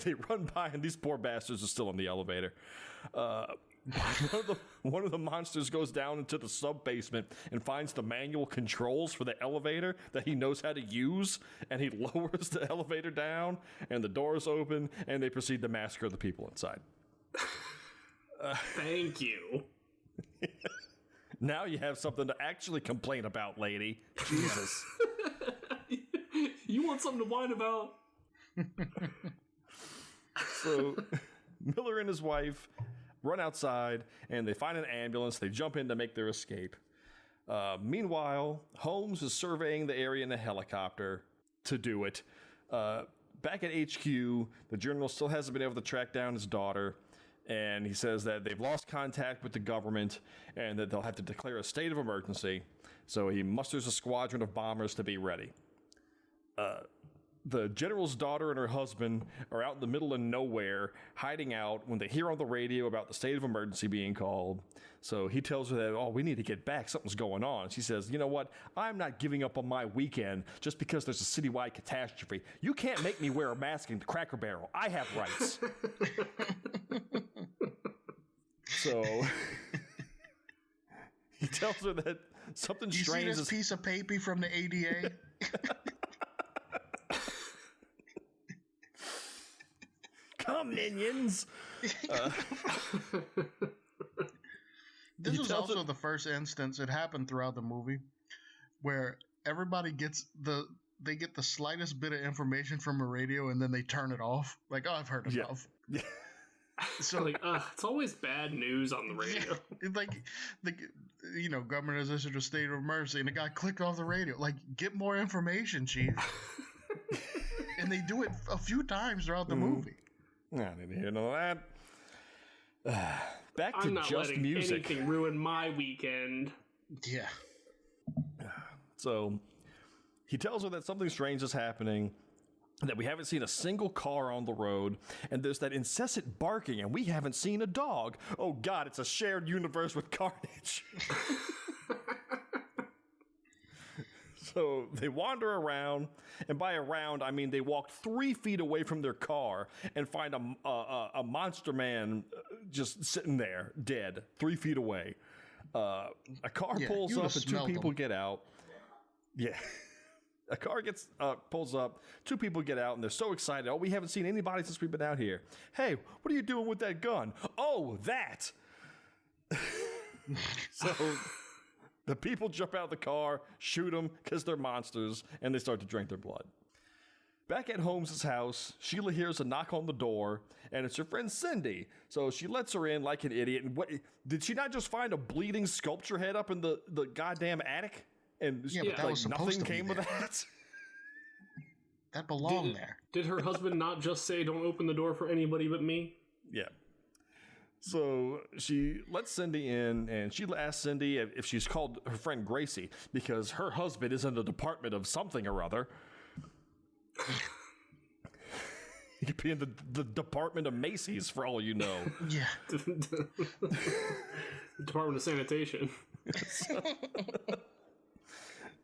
They run by, and these poor bastards are still in the elevator. One of the monsters goes down into the sub-basement and finds the manual controls for the elevator that he knows how to use, and he lowers the elevator down, and the doors open, and they proceed to massacre the people inside. Thank you. Now you have something to actually complain about, lady. Jesus. You want something to whine about? So Miller and his wife run outside, and they find an ambulance. They jump in to make their escape. Meanwhile, Holmes is surveying the area in a helicopter to do it. Back at HQ, the general still hasn't been able to track down his daughter, and he says that they've lost contact with the government and that they'll have to declare a state of emergency. So he musters a squadron of bombers to be ready. The general's daughter and her husband are out in the middle of nowhere, hiding out, when they hear on the radio about the state of emergency being called. So he tells her that, oh, we need to get back. Something's going on. She says, you know what? I'm not giving up on my weekend just because there's a citywide catastrophe. You can't make me wear a mask in the Cracker Barrel. I have rights. So he tells her that something strange You see this piece of paper from the ADA? Come, minions! This was also the first instance, it happened throughout the movie, where everybody gets the slightest bit of information from a radio and then they turn it off. Like, oh, I've heard enough. Yeah. So like, it's always bad news on the radio. It's like, government has issued a state of emergency, and the guy clicked off the radio. Like, get more information, chief. And they do it a few times throughout the movie. I didn't hear none of that. Back to I'm not just letting music. anything ruin my weekend. Yeah. So he tells her that something strange is happening, that we haven't seen a single car on the road, and there's that incessant barking, and we haven't seen a dog. Oh God, it's a shared universe with carnage. So they wander around, and by around, I mean they walk 3 feet away from their car and find a monster man just sitting there, dead, 3 feet away. A car pulls up and 2 people get out. Yeah. A car pulls up, 2 people get out, and they're so excited. Oh, we haven't seen anybody since we've been out here. Hey, what are you doing with that gun? Oh, that! So the people jump out of the car, shoot them because they're monsters, and they start to drink their blood. Back at Holmes' house, Sheila hears a knock on the door, and it's her friend Cindy. So she lets her in like an idiot. And did she not just find a bleeding sculpture head up in the goddamn attic? And but that was supposed nothing to be came of that? That belonged there. Did her husband not just say, don't open the door for anybody but me? Yeah. So she lets Cindy in, and she asks Cindy if she's called her friend Gracie, because her husband is in the department of something or other. He could be in the Department of Macy's, for all you know. Yeah. Department of Sanitation.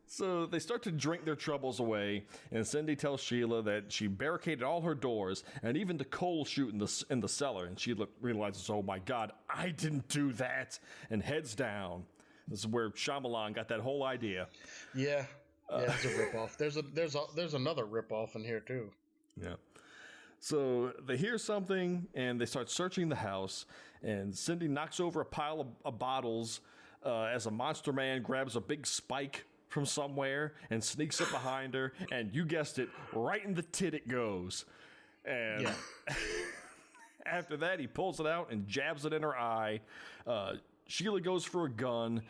So they start to drink their troubles away, and Cindy tells Sheila that she barricaded all her doors and even the coal chute in the cellar. And Sheila realizes, oh my God, I didn't do that, and heads down. This is where Shyamalan got that whole idea. Yeah, it's a ripoff. There's another ripoff in here too. Yeah. So they hear something and they start searching the house, and Cindy knocks over a pile of bottles as a monster man grabs a big spike from somewhere and sneaks up behind her, and you guessed it, right in the tit it goes. And after that, he pulls it out and jabs it in her eye. Sheila goes for a gun.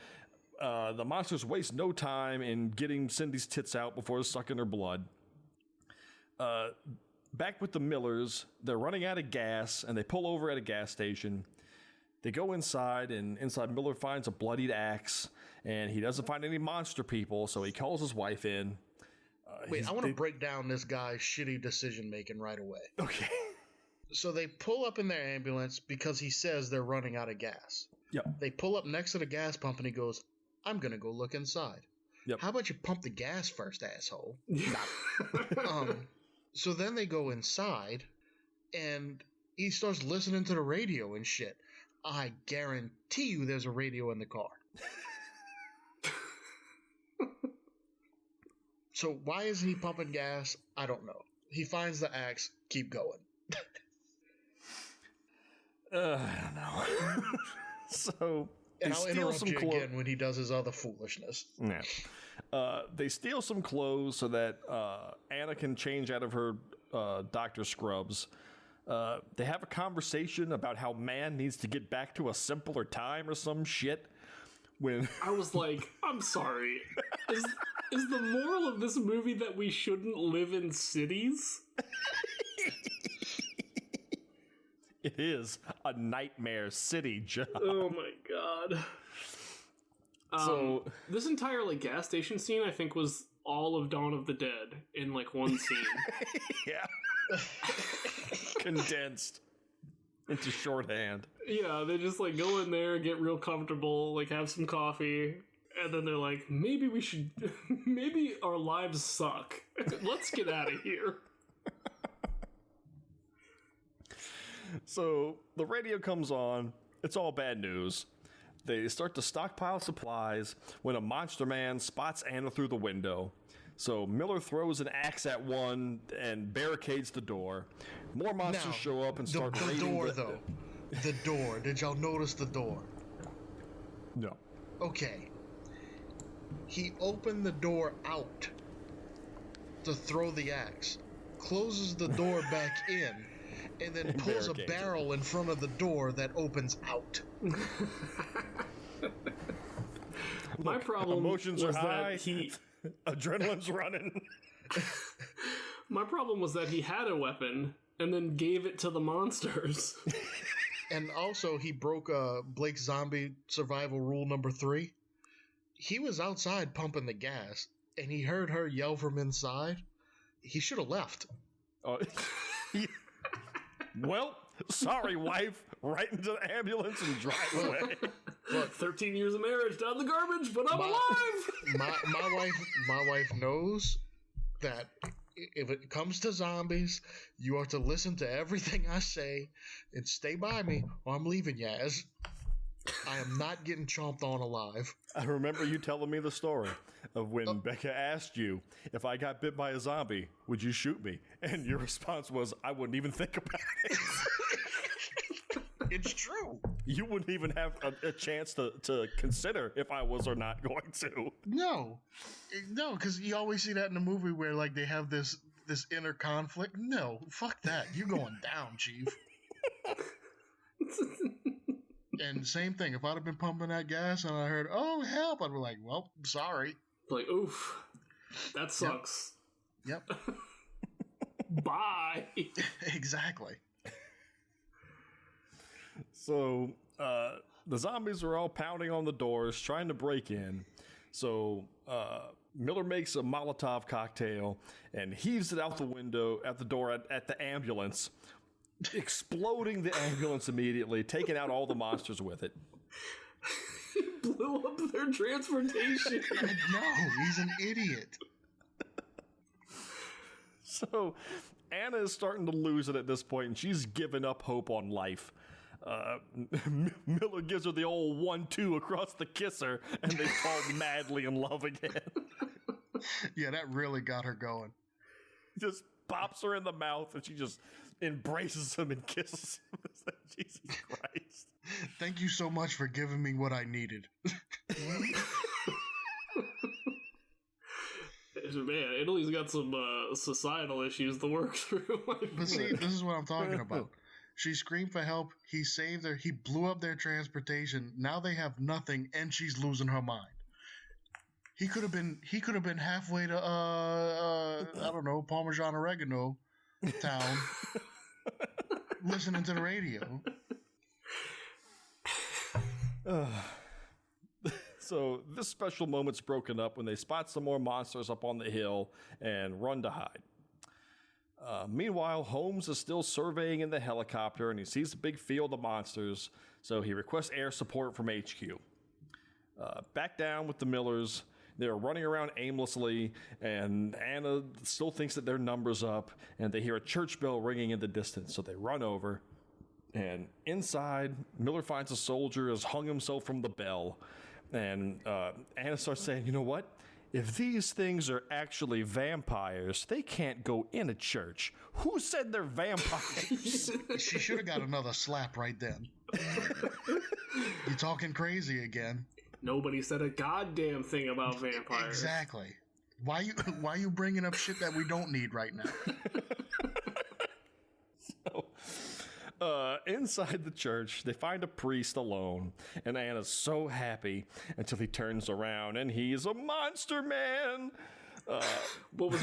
The monsters waste no time in getting Cindy's tits out before sucking her blood. Back with the Millers, they're running out of gas, and they pull over at a gas station. They go inside, and inside Miller finds a bloodied axe, and he doesn't find any monster people, so he calls his wife in. Wait, I want to break down this guy's shitty decision-making right away. Okay. So they pull up in their ambulance because he says they're running out of gas. Yep. They pull up next to the gas pump, and he goes, I'm going to go look inside. Yep. How about you pump the gas first, asshole? So then they go inside, and he starts listening to the radio and shit. I guarantee you there's a radio in the car. So why isn't he pumping gas? I don't know. He finds the axe. Keep going. I don't know. So And they I'll steal interrupt some you clothes. again when he does his other foolishness. Yeah. They steal some clothes so that Anna can change out of her doctor scrubs. They have a conversation about how man needs to get back to a simpler time or some shit. When I was like, I'm sorry. Is the moral of this movie that we shouldn't live in cities? it is a nightmare city, John. Oh my god. So this entire like gas station scene, I think, was all of Dawn of the Dead in like one scene. yeah, condensed into shorthand. Yeah, they just like go in there, get real comfortable, like have some coffee, and then they're like, maybe we should, maybe our lives suck. Let's get out of here. So the radio comes on. It's all bad news. They start to stockpile supplies when a monster man spots Anna through the window. So Miller throws an axe at one and barricades the door. More monsters show up and start the raiding door, though. The door. Did y'all notice the door? No. Okay. He opened the door out to throw the axe, closes the door back in, and then pulls a barrel in front of the door that opens out. My problem emotions was are high. that he... Adrenaline's running. My problem was that he had a weapon and then gave it to the monsters. And also, he broke Blake's zombie survival rule number 3. He was outside pumping the gas, and he heard her yell from inside. He should have left. Oh, well, sorry, wife. Right into the ambulance and drive away. Look, 13 years of marriage down the garbage, but I'm alive. My wife knows that if it comes to zombies, you are to listen to everything I say and stay by me, or I'm leaving, Yaz. I am not getting chomped on alive. I remember you telling me the story of when Becca asked you, if I got bit by a zombie, would you shoot me? And your response was, I wouldn't even think about it. It's true. You wouldn't even have a chance to consider if I was or not going to. No, because you always see that in a movie where like they have this inner conflict. No, fuck that. You going down, Chief. And same thing. If I'd have been pumping that gas and I heard, "Oh help," I'd be like, "Well, sorry." Like, oof, that sucks. Yep. Bye. Exactly. So the zombies are all pounding on the doors, trying to break in. So Miller makes a Molotov cocktail and heaves it out the window, at the door, at the ambulance, exploding the ambulance immediately, taking out all the monsters with it. He blew up their transportation. No, he's an idiot. So Anna is starting to lose it at this point, and she's given up hope on life. Miller gives her the old 1-2 across the kisser, and they fall madly in love again. Yeah, that really got her going. Just pops her in the mouth, and she just embraces him and kisses him. It's like, Jesus Christ. Thank you so much for giving me what I needed. Man, Italy's got some societal issues to work through. But see, this is what I'm talking about. She screamed for help. He saved her. He blew up their transportation. Now they have nothing, and she's losing her mind. He could have been halfway to I don't know, Parmesan Oregano town, listening to the radio. So this special moment's broken up when they spot some more monsters up on the hill and run to hide. Meanwhile, Holmes is still surveying in the helicopter and he sees a big field of monsters, so he requests air support from HQ. Back down with the Millers, They're running around aimlessly, and Anna still thinks that their number's up, and they hear a church bell ringing in the distance, so they run over. And inside, Miller finds a soldier has hung himself from the bell, and Anna starts saying, you know what? If these things are actually vampires, they can't go in a church. Who said they're vampires? She should have got another slap right then. You're talking crazy again. Nobody said a goddamn thing about vampires. Exactly. Why you bringing up shit that we don't need right now? Inside the church, they find a priest alone, and Anna's so happy until he turns around and he's a monster man. What was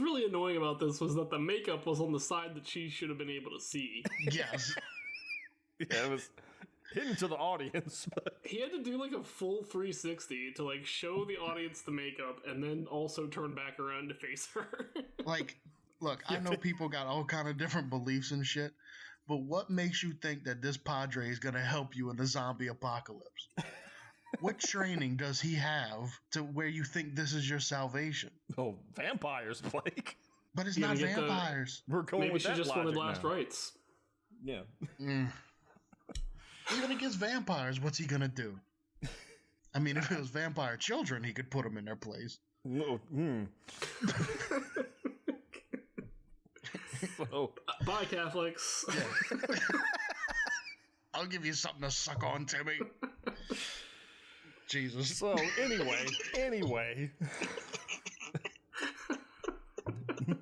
really annoying about this was that the makeup was on the side that she should have been able to see. Yes. Yeah, it was hidden to the audience. But he had to do like a full 360 to like show the audience the makeup and then also turn back around to face her. Like, look, I know people got all kind of different beliefs and shit, but what makes you think that this Padre is going to help you in the zombie apocalypse? What training does he have to where you think this is your salvation? Oh, vampires, Blake. But it's not vampires. We're going Maybe with she that just wanted logic last now. rites. Yeah. Even against vampires, what's he going to do? I mean, if it was vampire children, he could put them in their place. No. So, bye, Catholics. Yeah. I'll give you something to suck on, Timmy. Jesus. So, anyway.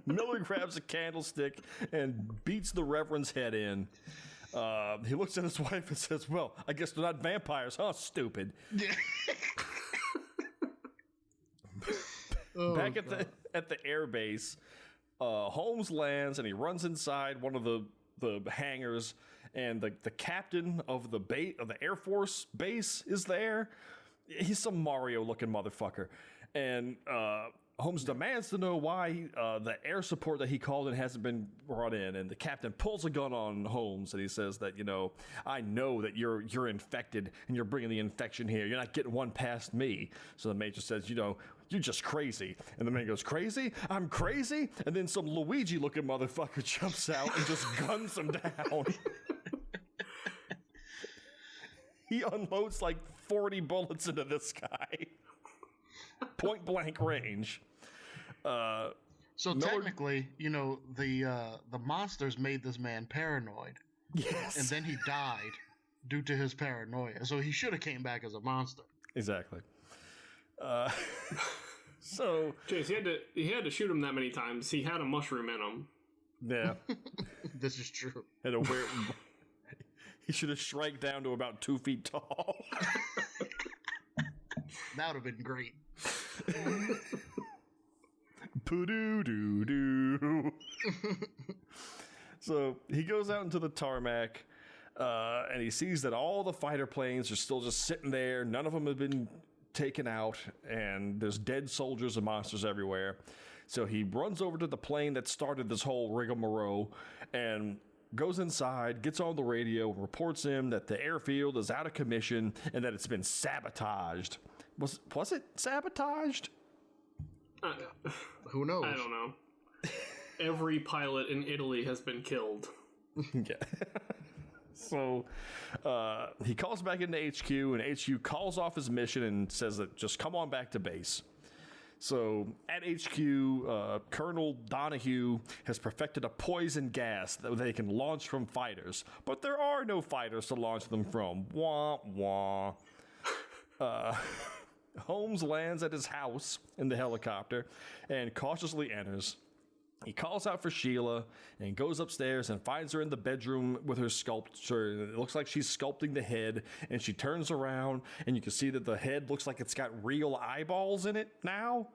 Miller grabs a candlestick and beats the Reverend's head in. He looks at his wife and says, well, I guess they're not vampires, huh, stupid? Back at the air base, Holmes lands and he runs inside one of the hangars, and the captain of the Air Force base is there. He's some Mario-looking motherfucker, and Holmes demands to know why the air support that he called in hasn't been brought in, and the captain pulls a gun on Holmes, and he says that, I know that you're infected, and you're bringing the infection here. You're not getting one past me. So the major says, you're just crazy. And the man goes, crazy? I'm crazy? And then some Luigi-looking motherfucker jumps out and just guns him down. He unloads like 40 bullets into this guy. Point blank range. So technically, the monsters made this man paranoid. Yes. And then he died due to his paranoia. So he should have came back as a monster. Exactly. So Chase, he had to shoot him that many times. He had a mushroom in him. Yeah. This is true. He should have shrank down to about 2 feet tall. That would have been great. Poo-doo-doo-doo. So he goes out into the tarmac, and he sees that all the fighter planes are still just sitting there. None of them have been taken out, and there's dead soldiers and monsters everywhere. So he runs over to the plane that started this whole rigmarole and goes inside, gets on the radio, reports him that the airfield is out of commission and that it's been sabotaged. Was it sabotaged? Who knows? I don't know. Every pilot in Italy has been killed. Yeah. So he calls back into HQ, and HQ calls off his mission and says that just come on back to base. So at HQ, Colonel Donahue has perfected a poison gas that they can launch from fighters, but there are no fighters to launch them from. Wah, wah. Holmes lands at his house in the helicopter and cautiously enters. He calls out for Sheila and goes upstairs and finds her in the bedroom with her sculpture. It looks like she's sculpting the head, and she turns around and you can see that the head looks like it's got real eyeballs in it now.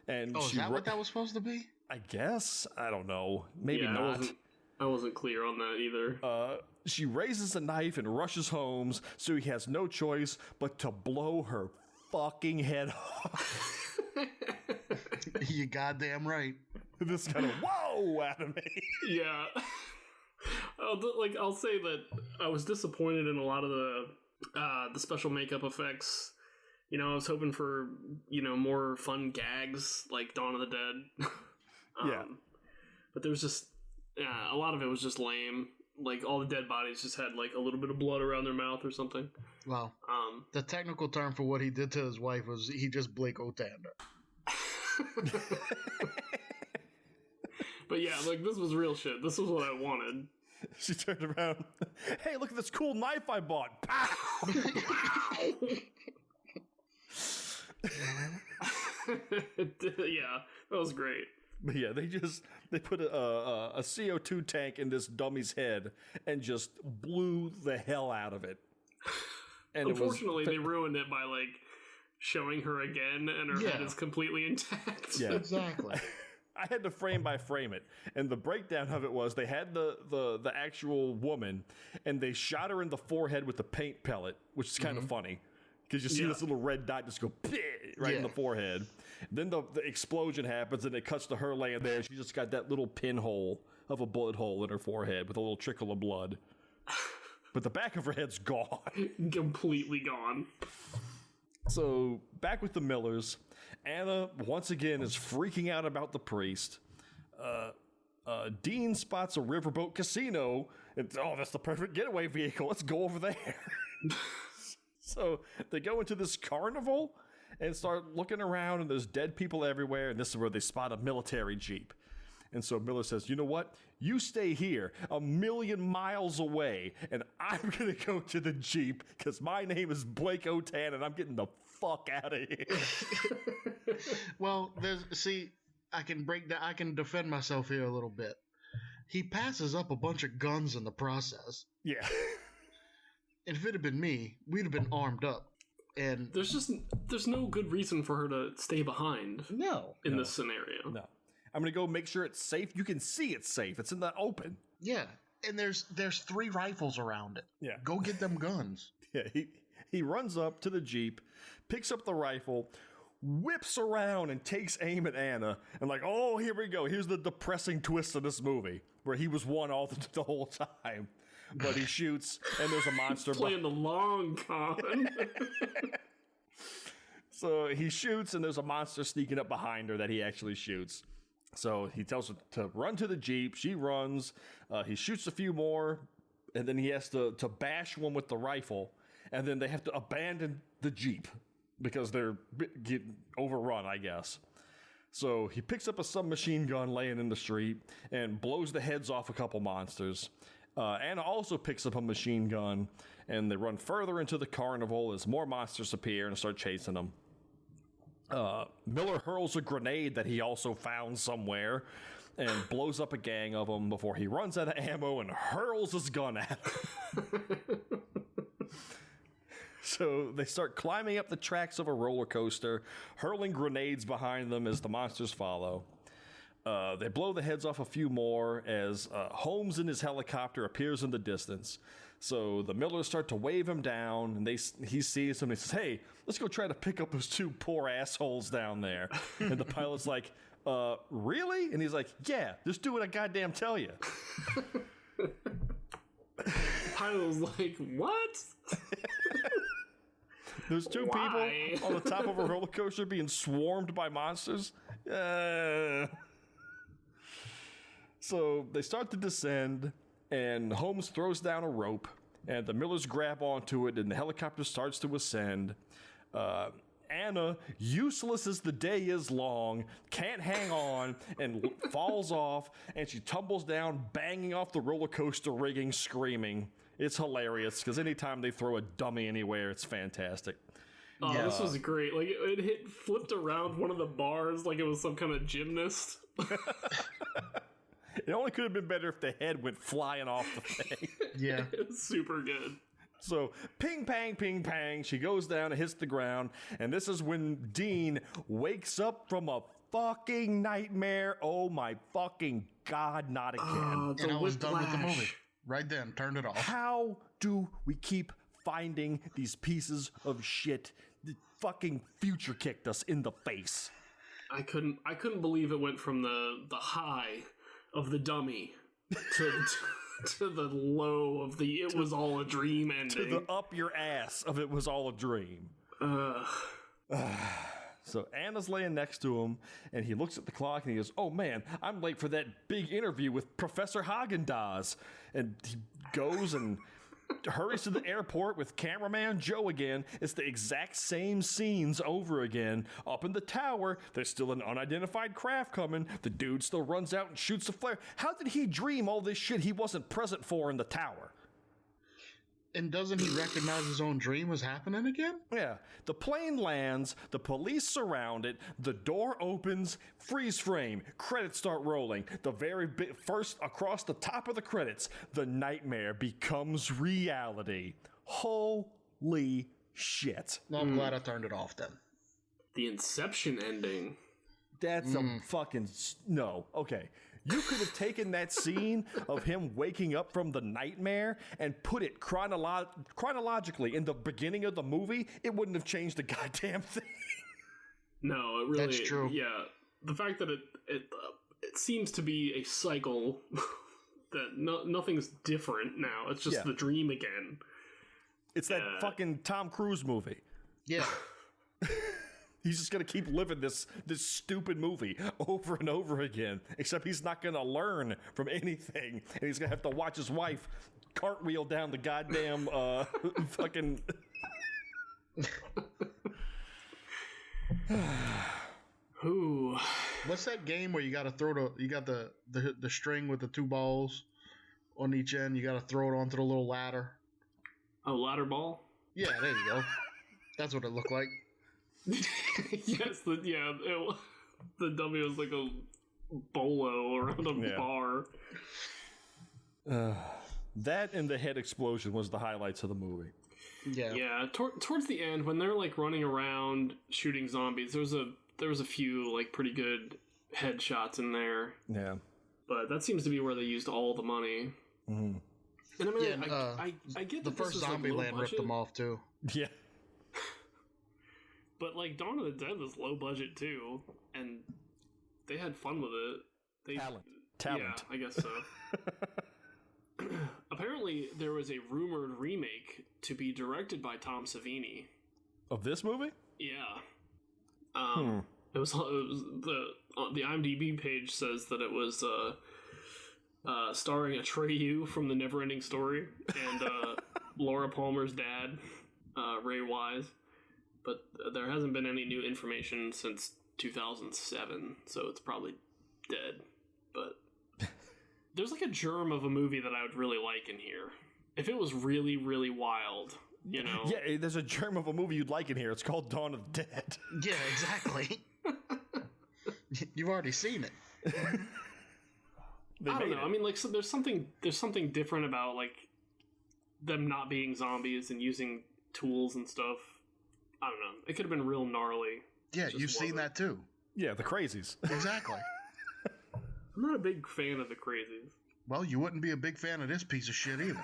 And is that what that was supposed to be? I guess. I don't know. Maybe not. I wasn't clear on that either. She raises a knife and rushes Holmes, so he has no choice but to blow her fucking head off. You goddamn right. This kind of whoa out of me. Yeah. I'll say that I was disappointed in a lot of the special makeup effects. I was hoping for, more fun gags like Dawn of the Dead. Yeah. But there was just, a lot of it was just lame. Like, all the dead bodies just had, like, a little bit of blood around their mouth or something. Well, the technical term for what he did to his wife was he just Blake Otanned her. But yeah, like, this was real shit. This was what I wanted. She turned around. Hey, look at this cool knife I bought. Pow! Yeah, that was great. But yeah, they put a CO2 tank in this dummy's head and just blew the hell out of it. And unfortunately, they ruined it by like showing her again, and her head is completely intact. Yeah, exactly. I had to frame by frame it, and the breakdown of it was they had the actual woman, and they shot her in the forehead with a paint pellet, which is kind of funny. Because you see this little red dot just go right in the forehead. Then the explosion happens, and it cuts to her laying there. She just got that little pinhole of a bullet hole in her forehead with a little trickle of blood. But the back of her head's gone. Completely gone. So, back with the Millers. Anna, once again, is freaking out about the priest. Dean spots a riverboat casino. And, that's the perfect getaway vehicle. Let's go over there. So they go into this carnival and start looking around, and there's dead people everywhere, and this is where they spot a military jeep. And so Miller says, you know what? You stay here 1,000,000 miles away, and I'm going to go to the jeep because my name is Blake Otan, and I'm getting the fuck out of here. Well, I can defend myself here a little bit. He passes up a bunch of guns in the process. Yeah. And if it had been me, we'd have been armed up. And there's no good reason for her to stay behind. In this scenario. No. I'm going to go make sure it's safe. You can see it's safe. It's in the open. Yeah. And there's 3 rifles around it. Yeah. Go get them guns. Yeah. He runs up to the Jeep, picks up the rifle, whips around and takes aim at Anna. And like, oh, here we go. Here's the depressing twist of this movie where he was won all the whole time. But he shoots, and there's a monster. Playing the long con. So he shoots, and there's a monster sneaking up behind her that he actually shoots. So he tells her to run to the Jeep. She runs. He shoots a few more, and then he has to bash one with the rifle. And then they have to abandon the Jeep because they're getting overrun, I guess. So he picks up a submachine gun laying in the street and blows the heads off a couple monsters. Anna also picks up a machine gun, and they run further into the carnival as more monsters appear and start chasing them. Miller hurls a grenade that he also found somewhere and blows up a gang of them before he runs out of ammo and hurls his gun at them. So they start climbing up the tracks of a roller coaster, hurling grenades behind them as the monsters follow. They blow the heads off a few more as Holmes in his helicopter appears in the distance. So the Millers start to wave him down, and he sees him and he says, hey, let's go try to pick up those 2 poor assholes down there. And the pilot's like, really? And he's like, yeah, just do what I goddamn tell you. The pilot was like, what? There's 2 people on the top of a roller coaster being swarmed by monsters. So they start to descend, and Holmes throws down a rope, and the Millers grab onto it, and the helicopter starts to ascend. Anna, useless as the day is long, can't hang on and falls off, and she tumbles down, banging off the roller coaster rigging, screaming. It's hilarious, because anytime they throw a dummy anywhere, it's fantastic. Oh, yeah. This was great. Like, it flipped around one of the bars like it was some kind of gymnast. It only could have been better if the head went flying off the thing. Yeah. It's super good. So, ping, pang, she goes down and hits the ground, and this is when Dean wakes up from a fucking nightmare. Oh my fucking God, not again. And I was done with the movie. Right then, turned it off. How do we keep finding these pieces of shit that fucking future kicked us in the face? I couldn't believe it went from the high of the dummy to the low of the it was all a dream ending. To the up your ass of it was all a dream. So Anna's laying next to him, and he looks at the clock and he goes, "Oh man, I'm late for that big interview with Professor Haagen-Dazs." And he goes and hurries to the airport with cameraman Joe again. It's the exact same scenes over again. Up in the tower, there's still an unidentified craft coming. The dude still runs out and shoots a flare. How did he dream all this shit he wasn't present for in the tower? And doesn't he recognize his own dream was happening again? Yeah. The plane lands, the police surround it, the door opens, freeze frame, credits start rolling. The very first, across the top of the credits, the nightmare becomes reality. Holy shit. Well, I'm glad I turned it off then. The Inception ending. That's a fucking... No. Okay. You could have taken that scene of him waking up from the nightmare and put it chronologically in the beginning of the movie. It wouldn't have changed the goddamn thing. No, it really... That's true. Yeah. The fact that it seems to be a cycle that nothing's different now. It's just the dream again. It's that fucking Tom Cruise movie. Yeah. He's just gonna keep living this stupid movie over and over again. Except he's not gonna learn from anything, and he's gonna have to watch his wife cartwheel down the goddamn fucking. Ooh. What's that game where you got to throw the string with the two balls on each end? You got to throw it onto the little ladder. A ladder ball. Yeah, there you go. That's what it looked like. Yes, the dummy was like a bolo around a bar. That and the head explosion was the highlights of the movie. Yeah. Towards the end, when they're like running around shooting zombies, there was a few like pretty good headshots in there. Yeah, but that seems to be where they used all the money. Mm-hmm. And I mean, I get that the first Zombieland ripped them off too. Yeah. But like Dawn of the Dead was low budget too, and they had fun with it. Talent. Yeah, I guess so. Apparently, there was a rumored remake to be directed by Tom Savini. Of this movie? Yeah. It was the IMDb page says that it was starring Atreyu from The Neverending Story and Laura Palmer's dad, Ray Wise. But there hasn't been any new information since 2007, so it's probably dead. But there's like a germ of a movie that I would really like in here. If it was really, really wild, you know? Yeah, there's a germ of a movie you'd like in here. It's called Dawn of the Dead. Yeah, exactly. You've already seen it. I don't know. I mean, like, so there's something different about like them not being zombies and using tools and stuff. I don't know. It could have been real gnarly. Yeah, you've seen that too. Yeah, the Crazies. Exactly. I'm not a big fan of the Crazies. Well, you wouldn't be a big fan of this piece of shit either.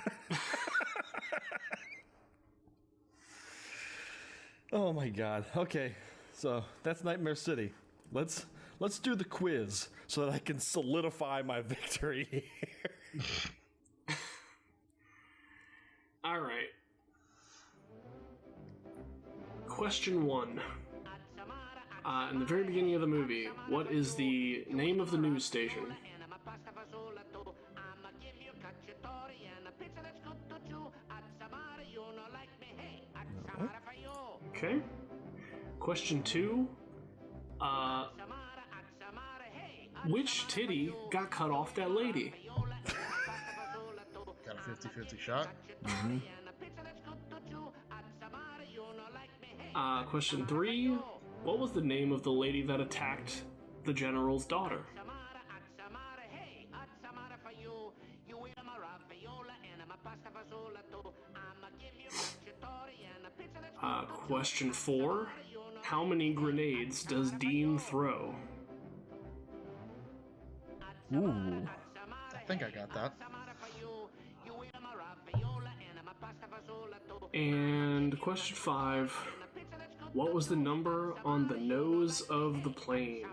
Oh my god. Okay, so that's Nightmare City. Let's do the quiz so that I can solidify my victory here. All right. Question 1. In the very beginning of the movie, what is the name of the news station? Okay. Question 2. Which titty got cut off that lady? Got a 50-50 shot. Mm-hmm. Question 3. What was the name of the lady that attacked the general's daughter? Question 4. How many grenades does Dean throw? Ooh. I think I got that. And question 5. What was the number on the nose of the plane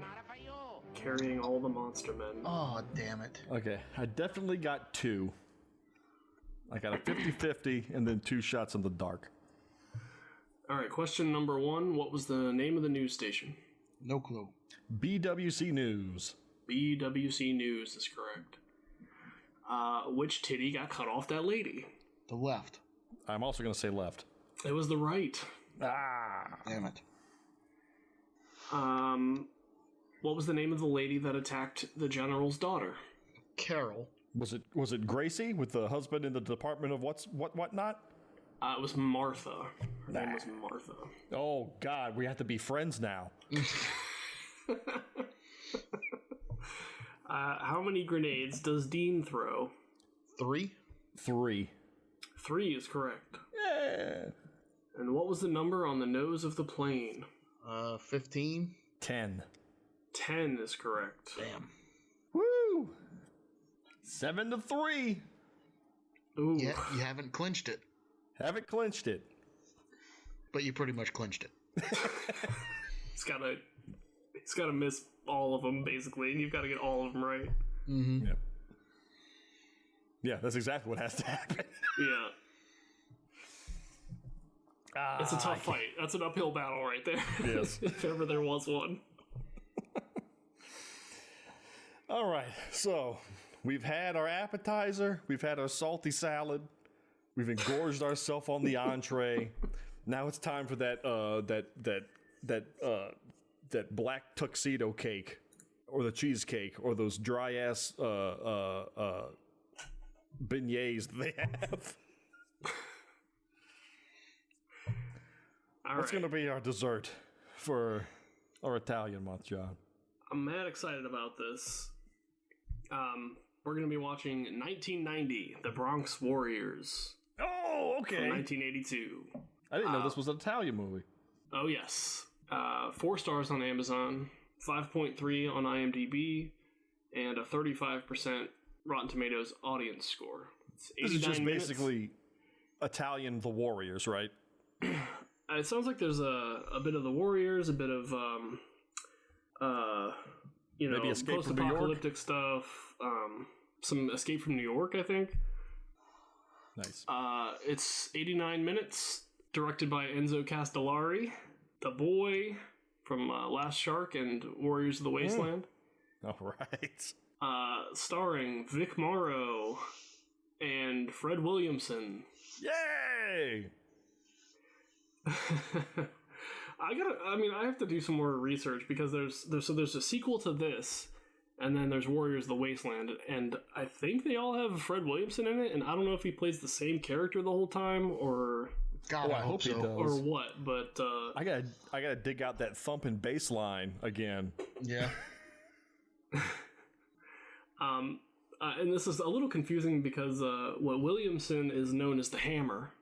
carrying all the monster men? Oh, damn it. Okay, I definitely got 2. I got a 50-50 and then 2 shots in the dark. All right, question number 1. What was the name of the news station? No clue. BWC News. BWC News is correct. Which titty got cut off that lady? The left. I'm also going to say left. It was the right. Ah. Damn it. What was the name of the lady that attacked the general's daughter? Carol. Was it Gracie with the husband in the Department of whatnot? It was Martha. Her name was Martha. Oh, God, we have to be friends now. How many grenades does Dean throw? 3. 3. 3 is correct. Yeah. And what was the number on the nose of the plane? 15. 10. 10 is correct. Damn. Woo! 7-3. Ooh. Yeah, you haven't clinched it. Haven't clinched it. But you pretty much clinched it. He's gotta miss all of them, basically, and you've got to get all of them right. Mm-hmm. Yeah. Yeah, that's exactly what has to happen. Yeah. It's a tough fight. That's an uphill battle right there. Yes. If ever there was one. All right, so we've had our appetizer, we've had our salty salad, we've engorged ourselves on the entree. Now it's time for that black tuxedo cake, or the cheesecake, or those dry ass beignets they have. What's going to be our dessert for our Italian month, John? I'm mad excited about this. We're going to be watching 1990, The Bronx Warriors. Oh, okay. From 1982. I didn't know this was an Italian movie. Oh, yes. 4 stars on Amazon, 5.3 on IMDb, and a 35% Rotten Tomatoes audience score. This is just basically Italian The Warriors, right? It sounds like there's a bit of The Warriors, a bit of maybe Escape from New York? Post-apocalyptic stuff, some Escape from New York, I think. Nice. It's 89 minutes, directed by Enzo Castellari, the boy from Last Shark and Warriors of the Wasteland. All right. Starring Vic Morrow and Fred Williamson. Yay! I have to do some more research because there's a sequel to this, and then there's Warriors of the Wasteland, and I think they all have Fred Williamson in it, and I don't know if he plays the same character the whole time or God, I hope so. he does. Or what, but I gotta dig out that thumping bass line again. Yeah. And this is a little confusing because what Williamson is known as the Hammer,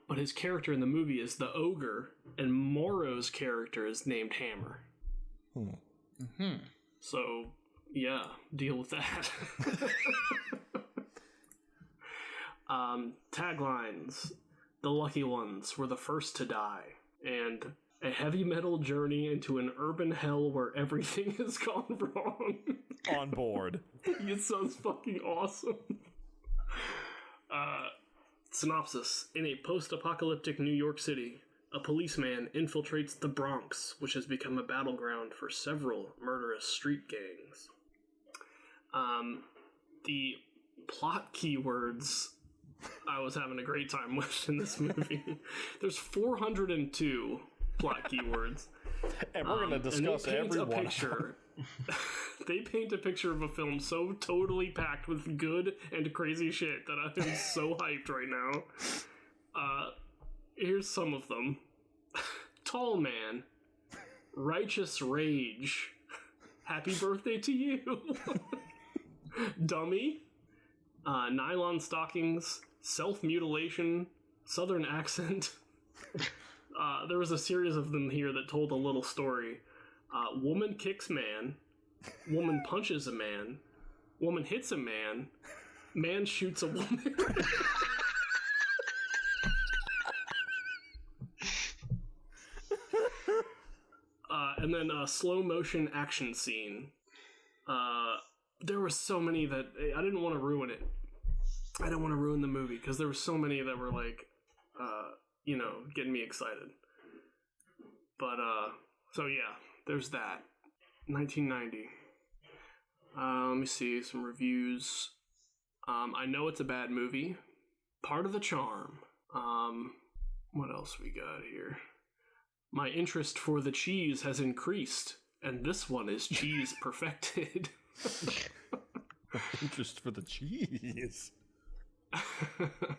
but his character in the movie is the Ogre, and Morrow's character is named Hammer. Mm-hmm. So, yeah, deal with that. Taglines. The lucky ones were the first to die, and a heavy metal journey into an urban hell where everything has gone wrong. On board. It sounds fucking awesome. Synopsis. In a post-apocalyptic New York City, a policeman infiltrates the Bronx, which has become a battleground for several murderous street gangs. The plot keywords I was having a great time with in this movie. There's 402 plot keywords. And we're going to discuss every one of them. They paint a picture of a film so totally packed with good and crazy shit that I am so hyped right now. Here's some of them. Tall man. Righteous rage. Happy birthday to you. Dummy. Nylon stockings. Self-mutilation. Southern accent. There was a series of them here that told a little story. Woman kicks man. Woman punches a man. Woman hits a man. Man shoots a woman. And then a slow motion action scene. There were so many that I didn't want to ruin it. I didn't want to ruin the movie because there were so many that were like, getting me excited. But so yeah, there's that. 1990. Let me see some reviews. I know it's a bad movie. Part of the charm. What else we got here? My interest for the cheese has increased, and this one is cheese perfected. Interest for the cheese.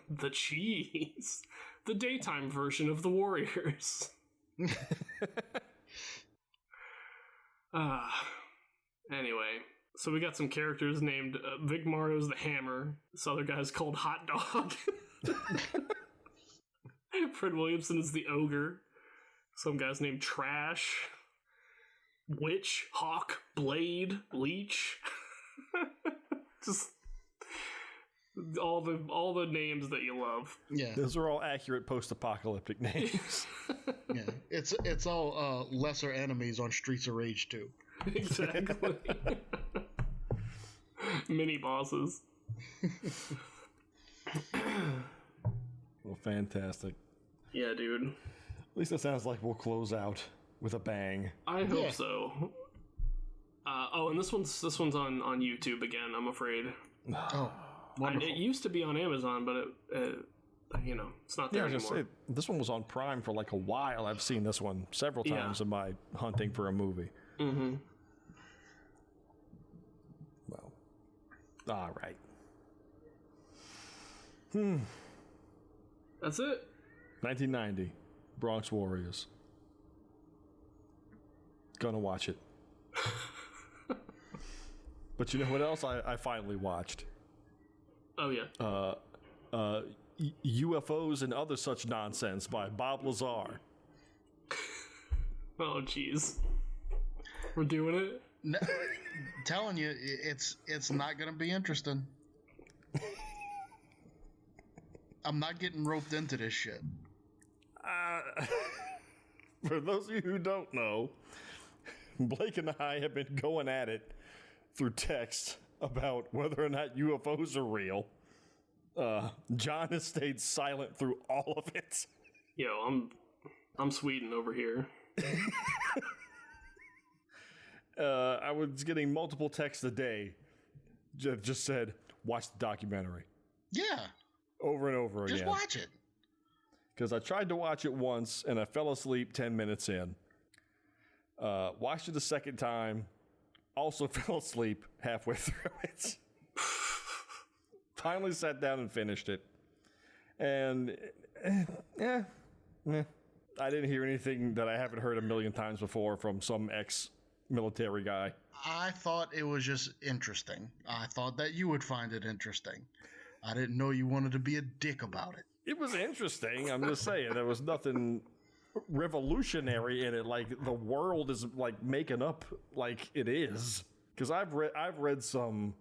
The cheese. The daytime version of the Warriors. Anyway, so we got some characters named Vic Mario's the Hammer. This other guy's called Hot Dog. Fred Williamson is the Ogre. Some guy's named Trash, Witch, Hawk, Blade, Leech. Just all the names that you love. Yeah, those are all accurate post-apocalyptic names. yeah. It's all lesser enemies on Streets of Rage 2. Exactly. Mini bosses. Well, fantastic. Yeah, dude. At least it sounds like we'll close out with a bang. I hope so. And this one's on YouTube again, I'm afraid. Oh, wonderful. It used to be on Amazon, but it's not there anymore. Say, this one was on Prime for like a while. I've seen this one several times in my hunting for a movie. Mm-hmm. Well, all right. That's it. 1990, Bronx Warriors. Gonna watch it. But you know what else I finally watched? Oh, yeah. UFOs and Other Such Nonsense by Bob Lazar. Oh, jeez. We're doing it? No, telling you, it's not going to be interesting. I'm not getting roped into this shit. For those of you who don't know, Blake and I have been going at it through text about whether or not UFOs are real. John has stayed silent through all of it. Yo, I'm Sweden over here. I was getting multiple texts a day that just said, watch the documentary. Yeah. Over and over again. Just watch it. Because I tried to watch it once and I fell asleep 10 minutes in. Watched it a second time. Also fell asleep halfway through it. Finally sat down and finished it. And, I didn't hear anything that I haven't heard a million times before from some ex-military guy. I thought it was just interesting. I thought that you would find it interesting. I didn't know you wanted to be a dick about it. It was interesting. I'm just saying, there was nothing revolutionary in it. Like, the world is, like, making up like it is. Because I've read some,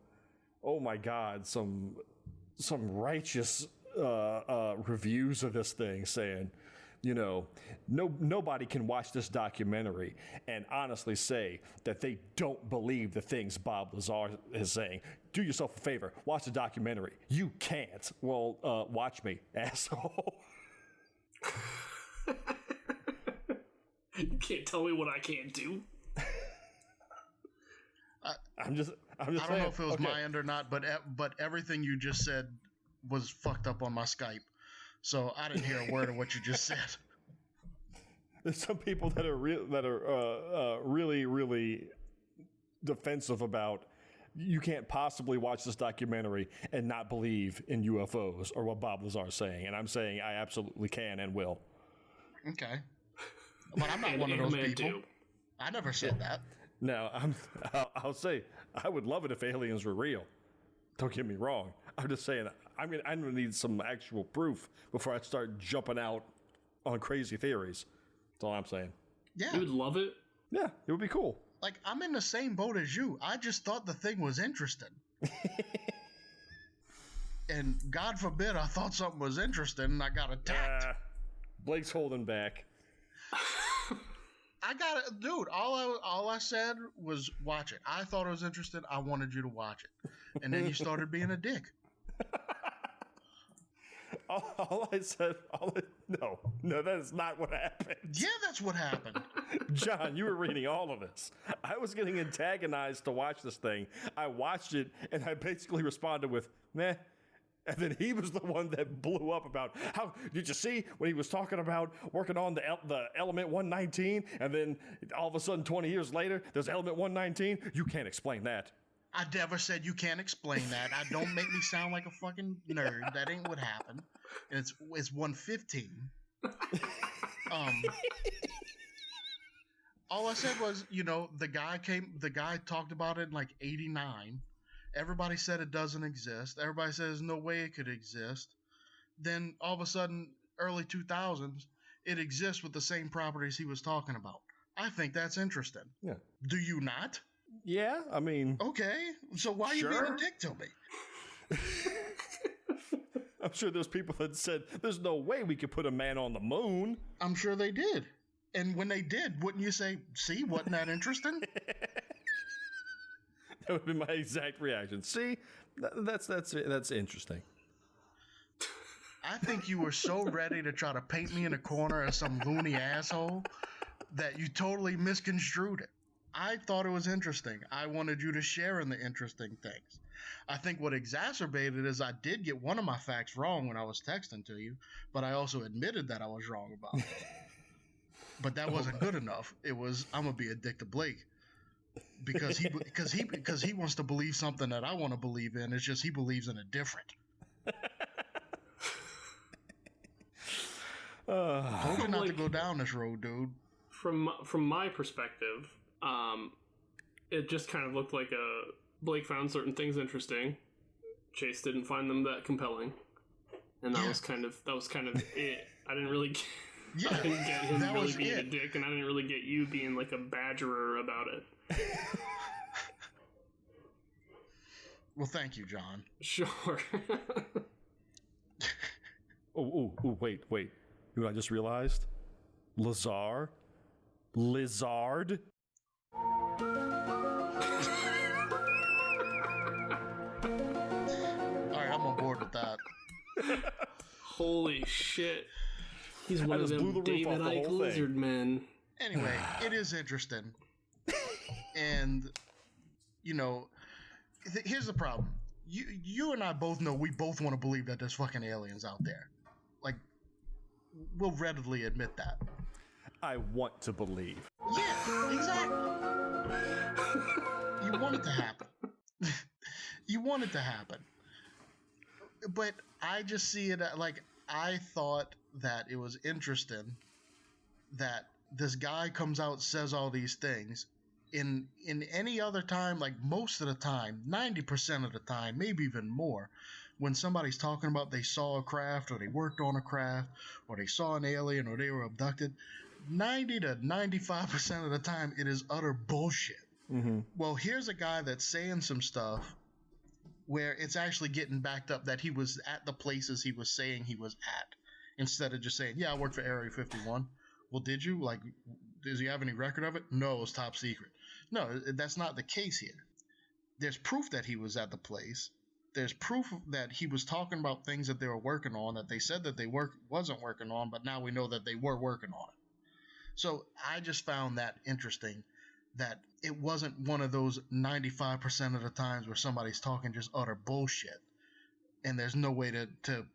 oh my God, some righteous reviews of this thing saying, you know, nobody can watch this documentary and honestly say that they don't believe the things Bob Lazar is saying. Do yourself a favor, watch the documentary. You can't. Well, watch me, asshole. You can't tell me what I can't do. I'm just I don't saying, know if it was my end or not, but everything you just said was fucked up on my Skype. So I didn't hear a word of what you just said. There's some people that are really, really defensive about you can't possibly watch this documentary and not believe in UFOs or what Bob Lazar is saying. And I'm saying I absolutely can and will. Okay. But I'm not one of those people. I never said that. Now, I'll say I would love it if aliens were real. Don't get me wrong. I'm just saying I'm gonna need some actual proof before I start jumping out on crazy theories. That's all I'm saying. Yeah. You would love it? Yeah, it would be cool. Like, I'm in the same boat as you. I just thought the thing was interesting. And God forbid I thought something was interesting and I got attacked. Blake's holding back. I got it, dude. All I said was watch it. I thought it was interesting. I wanted you to watch it, and then you started being a dick. all I said, no, that is not what happened. Yeah, that's what happened. John, you were reading all of this. I was getting antagonized to watch this thing. I watched it, and I basically responded with, meh. And then he was the one that blew up about how, did you see when he was talking about working on the element 119, and then all of a sudden 20 years later, there's element 119? You can't explain that. I never said you can't explain that. I don't make me sound like a fucking nerd. That ain't what happened. And it's 115. All I said was, the guy talked about it in like 89. Everybody said it doesn't exist. Everybody says there's no way it could exist. Then all of a sudden, early 2000s, it exists with the same properties he was talking about. I think that's interesting. Yeah. Do you not? Yeah, I mean... Okay, so why are you being a dick to me? I'm sure there's people that said, there's no way we could put a man on the moon. I'm sure they did. And when they did, wouldn't you say, see, wasn't that interesting? That would be my exact reaction. See, that's interesting. I think you were so ready to try to paint me in a corner as some loony asshole that you totally misconstrued it. I thought it was interesting. I wanted you to share in the interesting things. I think what exacerbated is I did get one of my facts wrong when I was texting to you, but I also admitted that I was wrong about it. But that wasn't good enough. It was, I'm gonna be a dick to Blake. Because he wants to believe something that I want to believe in. It's just he believes in it different. Told you not to go down this road, dude. From my perspective, it just kind of looked like Blake found certain things interesting. Chase didn't find them that compelling, and that was kind of it. I didn't really. I didn't get him really being a dick, and I didn't really get you being like a badgerer about it. Well, thank you, John. Sure. Wait. You know what I just realized? Lizard. All right, I'm on board with that. Holy shit. He's one of them David Icke lizard men. Anyway, it is interesting. And, here's the problem. You and I both know we both want to believe that there's fucking aliens out there. Like, we'll readily admit that. I want to believe. Yeah, exactly. You want it to happen. You want it to happen. But I just see it like, I thought that it was interesting that this guy comes out, says all these things. In any other time, like most of the time, 90% of the time, maybe even more, when somebody's talking about they saw a craft or they worked on a craft or they saw an alien or they were abducted, 90 to 95% of the time, it is utter bullshit. Mm-hmm. Well, here's a guy that's saying some stuff where it's actually getting backed up that he was at the places he was saying he was at, instead of just saying, yeah, I worked for Area 51. Well, did you? Like, does he have any record of it? No, it was top secret. No, that's not the case here. There's proof that he was at the place. There's proof that he was talking about things that they were working on, that they said that they wasn't working on, but now we know that they were working on it. So I just found that interesting, that it wasn't one of those 95% of the times where somebody's talking just utter bullshit, and there's no way to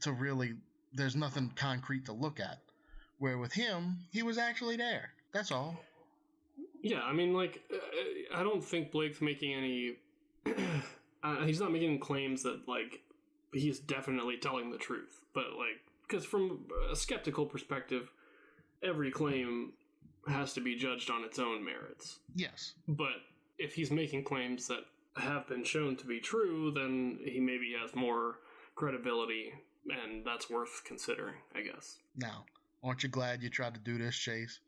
really, there's nothing concrete to look at. Where with him, he was actually there. That's all. Yeah, I mean, like, I don't think Blake's making any... he's not making claims that, like, he's definitely telling the truth. But, like, because from a skeptical perspective, every claim has to be judged on its own merits. Yes. But if he's making claims that have been shown to be true, then he maybe has more credibility, and that's worth considering, I guess. Now, aren't you glad you tried to do this, Chase?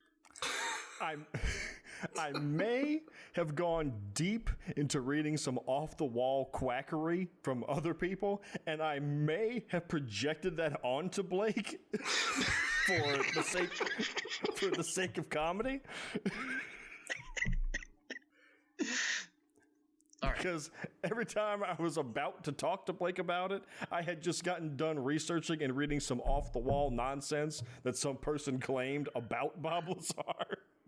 I may have gone deep into reading some off-the-wall quackery from other people, and I may have projected that onto Blake for the sake of comedy. All right, because every time I was about to talk to Blake about it, I had just gotten done researching and reading some off-the-wall nonsense that some person claimed about Bob Lazar.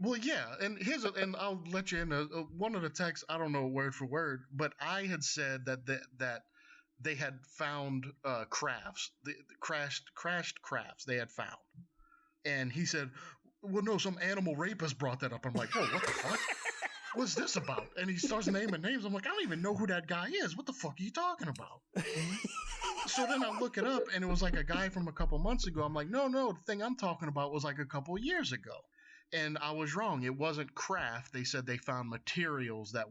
Well, yeah, and and I'll let you in. One of the texts, I don't know word for word, but I had said that they had found crafts, the crashed crafts they had found, and he said, "Well, no, some animal rapist brought that up." I'm like, "Whoa, what the fuck? What's this about?" And he starts naming names. I'm like, "I don't even know who that guy is. What the fuck are you talking about?" So then I look it up, and it was like a guy from a couple months ago. I'm like, no, the thing I'm talking about was like a couple years ago. And I was wrong. It wasn't craft. They said they found materials that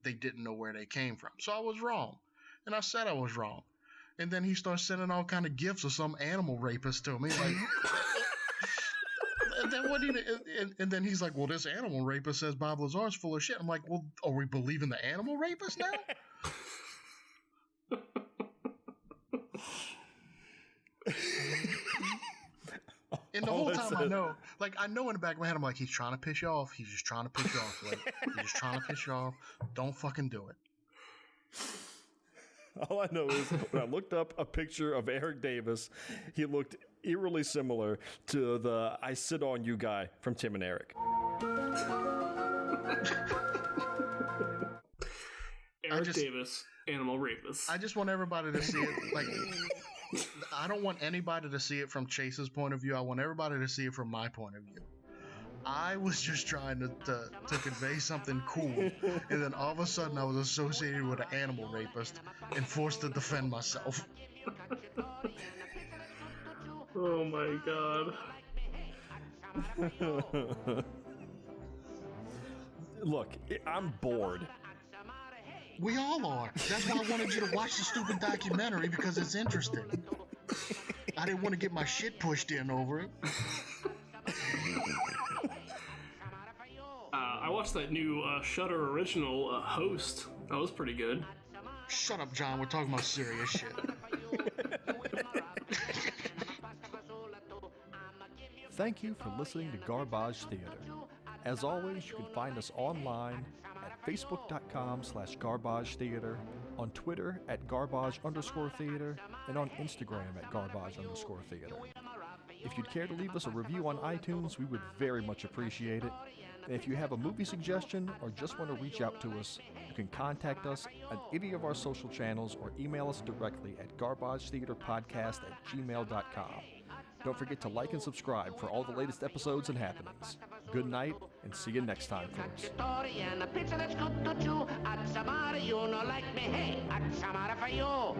they didn't know where they came from. So I was wrong. And I said I was wrong. And then he starts sending all kind of gifts of some animal rapist to me. Like, and then he's like, well, this animal rapist says Bob Lazar's full of shit. I'm like, well, are we believing the animal rapist now? And the whole time I know in the back of my head, I'm like, he's trying to piss you off. He's just trying to piss you off. Like, he's just trying to piss you off. Don't fucking do it. All I know is when I looked up a picture of Eric Davis, he looked eerily similar to the I Sit On You guy from Tim and Eric. Eric Davis, animal rapist. I just want everybody to see it. Like, I don't want anybody to see it from Chase's point of view. I want everybody to see it from my point of view. I was just trying to convey something cool, and then all of a sudden I was associated with an animal rapist and forced to defend myself. Oh my god. Look, I'm bored. We all are. That's why I wanted you to watch the stupid documentary, because it's interesting. I didn't want to get my shit pushed in over it. I watched that new Shudder original, Host. That was pretty good. Shut up, John. We're talking about serious shit. Thank you for listening to Garbage Theater. As always, you can find us online at facebook.com/Garbage Theater, on Twitter at Garbage_Theater, and on Instagram at Garbage_Theater. If you'd care to leave us a review on iTunes, we would very much appreciate it. And if you have a movie suggestion or just want to reach out to us, you can contact us on any of our social channels or email us directly at garbagetheaterpodcast@gmail.com. Don't forget to like and subscribe for all the latest episodes and happenings. Good night, and see you next time, folks. And a pizza that's good to chew. At Samara, you know, like me. Hey, at Samara for you.